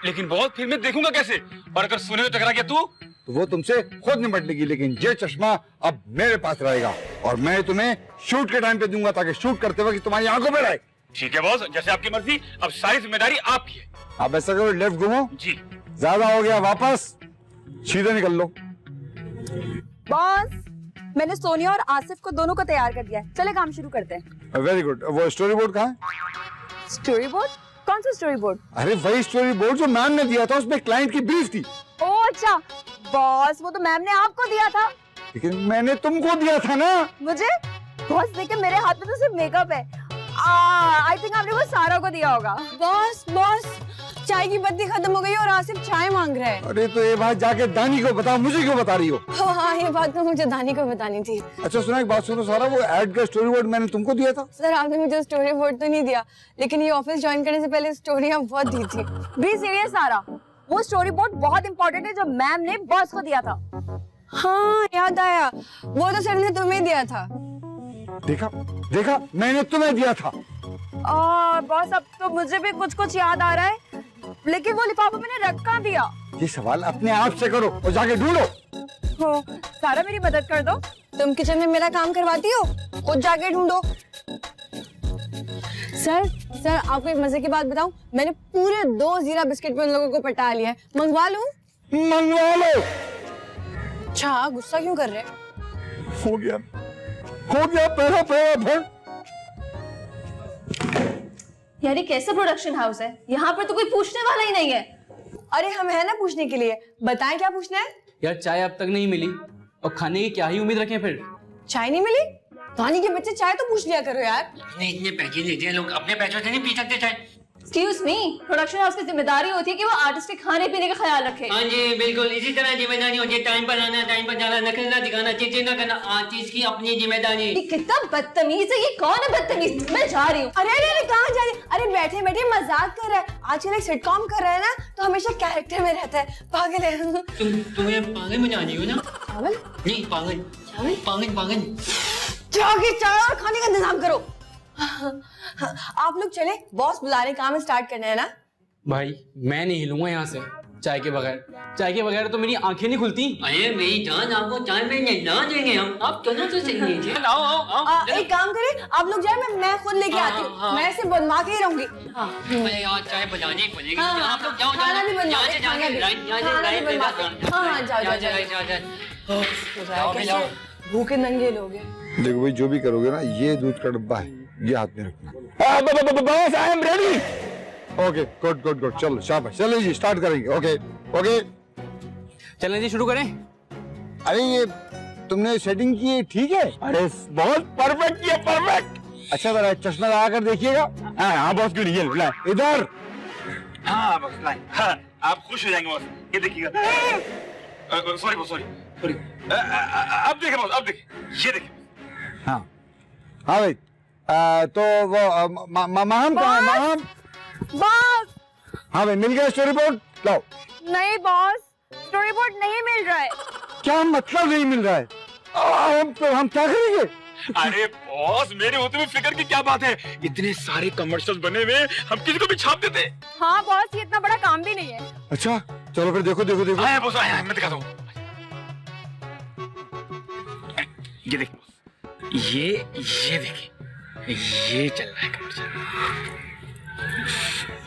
S9: लेकिन बॉस फिर मैं देखूंगा कैसे, और अगर सुने तो टकरा गया तू?
S4: तो वो तुमसे खुद निपट लेगी, लेकिन ये चश्मा अब मेरे पास रहेगा और मैं तुम्हें शूट के टाइम पे दूंगा ताकि शूट करते वक्त तुम्हारी आंखों में रहे।
S9: ठीक है बॉस, जैसे आपकी मर्जी, अब सारी जिम्मेदारी आपकी है।
S4: आप ऐसा करो, लेफ्ट घूमो।
S9: जी।
S4: ज्यादा हो गया, वापस सीधे निकल लो।
S5: बॉस, मैंने सोनिया और आसिफ को दोनों को तैयार कर दिया है, चले काम शुरू करते हैं।
S4: Very good. वो स्टोरी बोर्ड कहाँ है?
S5: Story board? कौन सा स्टोरी बोर्ड?
S4: अरे वही स्टोरी बोर्ड जो मैम ने दिया था, उसमें क्लाइंट की ब्रीफ थी।
S5: ओह अच्छा, बॉस वो तो मैम ने आपको दिया था।
S4: लेकिन मैंने तुमको दिया था ना।
S5: मुझे? बॉस देखिए, मेरे हाथ में तो सिर्फ मेकअप है। आई थिंक आपने वो सारा को दिया होगा।
S10: बॉस बॉस, चाय की पत्ती खत्म हो गई और आसिफ चाय मांग रहा है।
S4: अरे तो ये बात जाके दानी को बताओ, मुझे क्यों बता रही हो?
S10: हाँ, ये बात तो मुझे दानी को बतानी थी।
S4: अच्छा सुना, एक बात सुनो सारा, वो एड का स्टोरी बोर्ड मैंने तुमको दिया था।
S10: सर आपने मुझे स्टोरी बोर्ड तो नहीं दिया, लेकिन ये ऑफिस ज्वाइन करने से पहले स्टोरियाँ बहुत दी थी।
S5: बी सीरियस सारा, वो स्टोरी बोर्ड बहुत इंपॉर्टेंट है जो मैम ने बॉस को दिया था।
S10: हाँ याद आया, वो तो सर ने तुम्हें दिया था।
S4: देखा देखा, मैंने तुम्हें दिया था।
S5: बॉस अब तो मुझे भी कुछ कुछ याद आ रहा है, लेकिन वो लिफाफा मैंने रख कहाँ दिया?
S4: ये सवाल अपने आप से करो और जाके ढूंढो।
S5: हो, सारा मेरी मदद कर दो।
S10: तुम किचन में मेरा काम करवाती हो, खुद जाके ढूंढो। सर आपको एक मजे की बात बताऊं, मैंने पूरे 2 जीरा बिस्किट पे उन लोगों को पटा लिया है, मंगवा लूं?
S4: मंगवा लो।
S10: अच्छा गुस्सा क्यों कर रहे?
S4: हो गया पहला भर।
S10: यार ये कैसा प्रोडक्शन हाउस है, यहाँ पर तो कोई पूछने वाला ही नहीं है। अरे हम है ना पूछने के लिए, बताएं क्या पूछना है?
S6: यार चाय अब तक नहीं मिली और खाने की क्या ही उम्मीद रखें फिर?
S10: चाय नहीं मिली? दानी के बच्चे चाय तो पूछ लिया करो यार।
S13: इतने पैसे देते हैं लोग, अपने पैसों से नहीं पी सकते चाय।
S10: एक्सक्यूज मी, प्रोडक्शन हाउस की जिम्मेदारी होती है कि वो आर्टिस्ट के खाने पीने का ख्याल रखे।
S13: हाँ जी बिल्कुल, इसी तरह जिम्मेदारी होती है, टाइम पर आना, टाइम पर जाना, नकल ना दिखाना, चीजें ना करना, आर्टिस्ट की अपनी जिम्मेदारी।
S10: ये कितना बदतमीज है, ये कौन है बदतमीज? मैं जा रही हूँ। अरे कहाँ जा रही? अरे बैठे बैठे मजाक कर रहा है, आजकल एक सिटकॉम कर रहा है ना, तो हमेशा कैरेक्टर में रहता है, पागल है।
S13: तुम्हें पागल बना रही हो ना?
S10: पागल
S13: नहीं पागल, पागल।
S10: जाके चाय और खाने का इंतजाम करो। आप लोग चले, बॉस बुला रहे, काम स्टार्ट करना है ना।
S6: भाई मैं नहीं हिलूंगा यहाँ से चाय के बगैर तो मेरी आंखें नहीं खुलती।
S13: अरे मेरी जान, आपको चाय में ना देंगे हम, आप चलो तो सही लीजिए। आओ।
S10: एक काम करें, आप लोग जाए, मैं खुद लेके आती हूँ। मैं सिर्फ बनवा के ही रहूंगी।
S13: अरे यार चाय बनानी पड़ेगी। आप लोग जाओ,
S10: खाना भी बनवा दे, खाना भी बनवा दे। हाँ जाओ, भूखे नंगे लोग हैं।
S4: देखो भाई, जो भी करोगे ना, ये दूध का डब्बा है, ये हाथ में रखना। Boss I am ready. Okay good, चलो शाबाश, चलो जी स्टार्ट करेंगे। ओके
S6: चलें जी, शुरू करें।
S4: अरे ये तुमने सेटिंग की है, ठीक है? अरे बहुत परफेक्ट किया, परफेक्ट। अच्छा जरा चश्मा लगा कर देखिएगा। हाँ बॉस, क्यों नहीं, ये इधर।
S9: हाँ बॉस, हाँ, आप खुश हो जाएंगे बॉस, ये देखिएगा। सॉरी। अब देखिए बॉस, अब देखिए, ये देखिए।
S4: हाँ भाई, तो वो माम कहाँ है? माम।
S5: बॉस।
S4: हाँ भाई, मिल गया स्टोरी बोर्ड?
S12: लाओ।
S10: नहीं बॉस, स्टोरी बोर्ड नहीं मिल रहा है।
S12: क्या मतलब नहीं मिल रहा है? हम क्या करेंगे?
S9: अरे बॉस, मेरे होते हुए फिक्र की क्या बात है? इतने सारे कमर्शियल बने हुए, हम किसी को भी छाप देते।
S10: हाँ बॉस, ये इतना बड़ा काम भी नहीं है।
S12: अच्छा चलो फिर देखो देखो देखो।
S9: आया बॉस, आया, मैं दिखाता हूँ। ये देख, ये देखिए, ये चल रहा है कमर्शियल।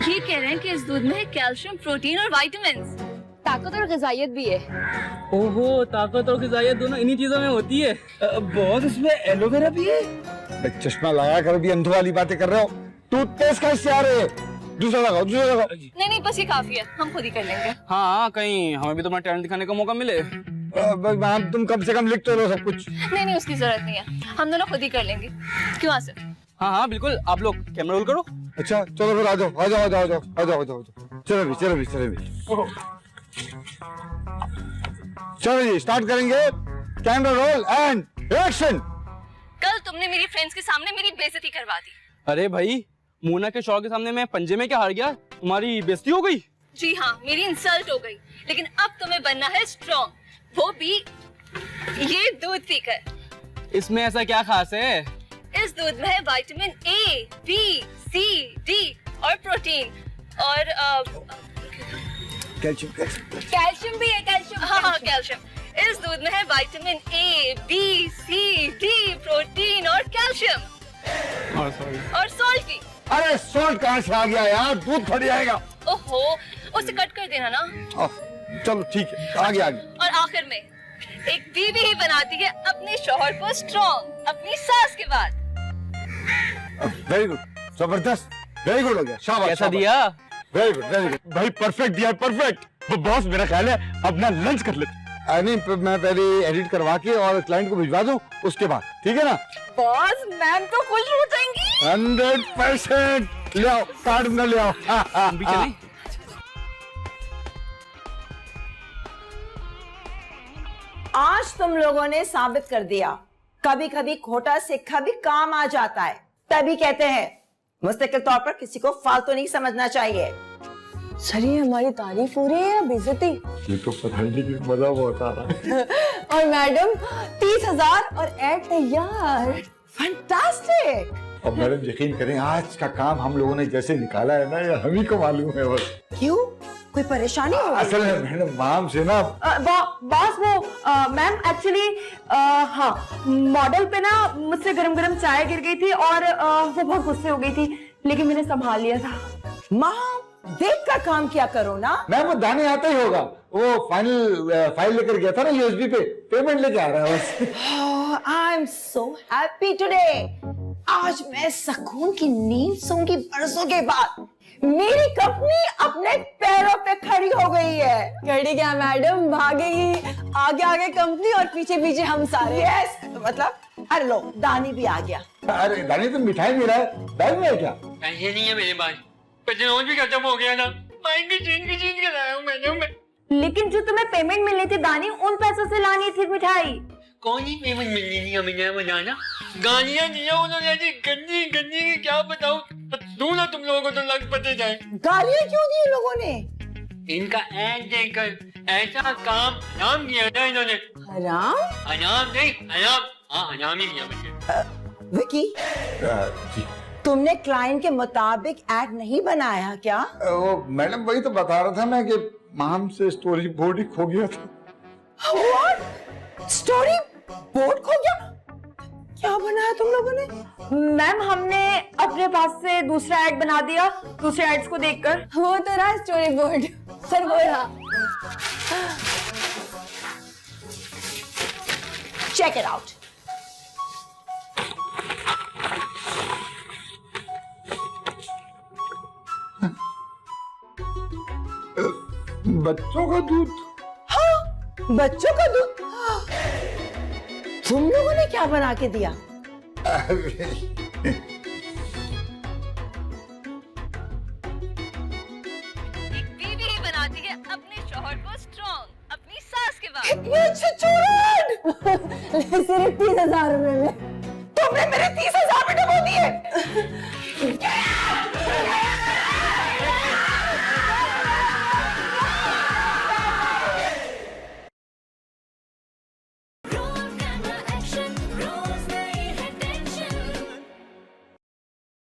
S3: ये कह रहे हैं कि इस दूध में कैल्शियम, प्रोटीन और विटामिन्स, ताकत और ग़िज़ाइयत भी है।
S6: ओहो, ताकत और ग़िज़ाइयत दोनों इन्हीं चीजों में होती है। बहुत, इसमें एलोवेरा भी है।
S12: चश्मा लगा कर भी अंधों वाली बातें कर रहे हो। टूथपेस्ट का इससे आ रहे है। दूसरा लगाओ, दूसरा लगाओ।
S3: नहीं, बस ये काफी है, हम खुद ही कर लेंगे।
S6: हाँ, कहीं हमें भी तुम्हारा टैलेंट दिखाने का मौका मिले।
S12: मैम तुम कम से कम लिख तो लो सब कुछ।
S3: नहीं, उसकी जरूरत नहीं है, हम दोनों खुद ही कर लेंगे। क्यों आसिफ?
S6: हाँ बिल्कुल, आप लोग कैमरा रोल करो।
S12: अच्छा चलो फिर आ जाओ। चलो भी। चलो जी स्टार्ट करेंगे। Camera roll and action.
S3: कल तुमने मेरी फ्रेंड्स के सामने मेरी बेइज्जती करवा दी।
S6: अरे भाई, मोना के शौक के सामने मैं पंजे में क्या हार गया? तुम्हारी बेइज्जती हो गई?
S3: जी हाँ, मेरी इंसल्ट हो गई, लेकिन अब तुम्हें बनना है स्ट्रॉन्ग, वो भी ये दूध पीकर।
S6: इसमें ऐसा क्या खास है?
S3: इस दूध में है vitamin A, B, C, D और प्रोटीन और
S12: कैल्शियम
S3: भी है। हाँ, कैल्शियम। इस दूध में है vitamin A, B, C, D, protein और कैल्शियम और सॉल्ट भी।
S12: अरे सॉल्ट कहाँ से आ गया यार? दूध फट जाएगा।
S3: ओहो, उसे कट कर देना ना।
S12: चलो ठीक है, आगे।
S3: और आखिर में एक बीवी ही बनाती है अपने शौहर को स्ट्रॉन्ग, अपनी सास के बाद।
S12: वेरी गुड, जबरदस्त, वेरी गुड हो गया, शाबाश।
S6: कैसा दिया?
S12: वेरी गुड भाई, परफेक्ट दिया, परफेक्ट। बॉस मेरा ख्याल है अपना लंच कर लेते। नहीं, मैं पहले एडिट करवा के और क्लाइंट को भिजवा दूं, उसके बाद, ठीक है ना?
S10: बॉस, मैम तो खुश हो जाएंगी।
S12: 100% ले आओ, कार्ड में ले आओ।
S6: हम भी चलें?
S11: आज तुम लोगों ने साबित कर दिया, कभी कभी खोटा सिक्का भी काम आ जाता है। तभी कहते हैं मुस्तकिल तौर पर किसी को फालतू नहीं समझना चाहिए।
S5: सर, ये हमारी तारीफ हो रही है या बेइज्जती?
S12: ये तो पता नहीं, मजा बहुत आ रहा है।
S5: और मैडम 30,000 और ऐड तैयार।
S11: फैंटास्टिक।
S12: और मैडम यकीन करें, आज का काम हम लोगों ने जैसे निकाला है ना, ये हम ही को मालूम है। बस
S11: क्यों, कोई परेशानी हो?
S12: असल में मैडम माम से ना
S10: बॉस, वो मैम एक्चुअली हाँ, मॉडल पे ना मुझसे गरम चाय गिर गई थी और वो बहुत गुस्से हो गई थी, लेकिन मैंने संभाल लिया था।
S11: माँ, देख कर काम किया करो ना।
S12: मैम वो दाने आता ही होगा, वो फाइल लेकर गया था ना यूएसबी पे, पेमेंट लेके आ रहा है बस।
S11: I am so happy today. आज मैं सुकून की नींद सोऊंगी बरसों के बाद। मेरी कंपनी अपने पैरों पे खड़ी हो गई है।
S5: खड़ी क्या मैडम, भागेगी। आगे आगे कंपनी और पीछे पीछे हम सारे।
S11: यस, मतलब अरे लो, दानी भी आ गया।
S12: अरे दानी तो मिठाई मिल रहा है, बैग में है क्या?
S13: पैसे नहीं है मेरे पास, पेट्रोल भी खत्म हो गया ना। माइंड की चीज के लाया हूँ मैंने।
S10: लेकिन जो तुम्हें पेमेंट मिलनी थी दानी, उन पैसों से लानी थी मिठाई।
S13: कौन ही पेमेंट मिलनी थी हमें बताना? गालियां दिया उन्होंने ऐसी गंदी की, क्या बताऊं। दूं ना तुम लोगों को तो लग पते जाए।
S11: गालियां क्यों दी लोगों ने?
S13: इनका ऐड देखकर ऐसा काम हराम किया था इन्होंने।
S11: हराम?
S13: हराम नहीं, हराम। हाँ, हराम ही किया मुझे।
S11: विकी, तुमने क्लाइंट के मुताबिक ऐड नहीं बनाया क्या?
S12: वो मैडम वही तो बता रहा था मैं कि माम से स्टोरी बोर्ड ही खो गया था।
S11: What? स्टोरी बोर्ड खो गया? क्या बनाया तुम लोगों ने?
S10: मैम, हमने अपने पास से दूसरा ऐड बना दिया, दूसरे एड्स को देखकर।
S5: वो तो रहा स्टोरी बोर्ड। सर वो रहा।
S11: Check it out.
S12: बच्चों का दूध।
S11: हाँ, बच्चों का दूध। तुम लोगों ने क्या बना के दिया?
S3: एक बीवी ही बनाती है अपने शौहर को स्ट्रॉन्ग, अपनी सास के बाद।
S11: इतने अच्छे चूरन!
S5: सिर्फ 30,000 रुपए में।
S11: तुमने मेरे 30,000 में डुबो दिए।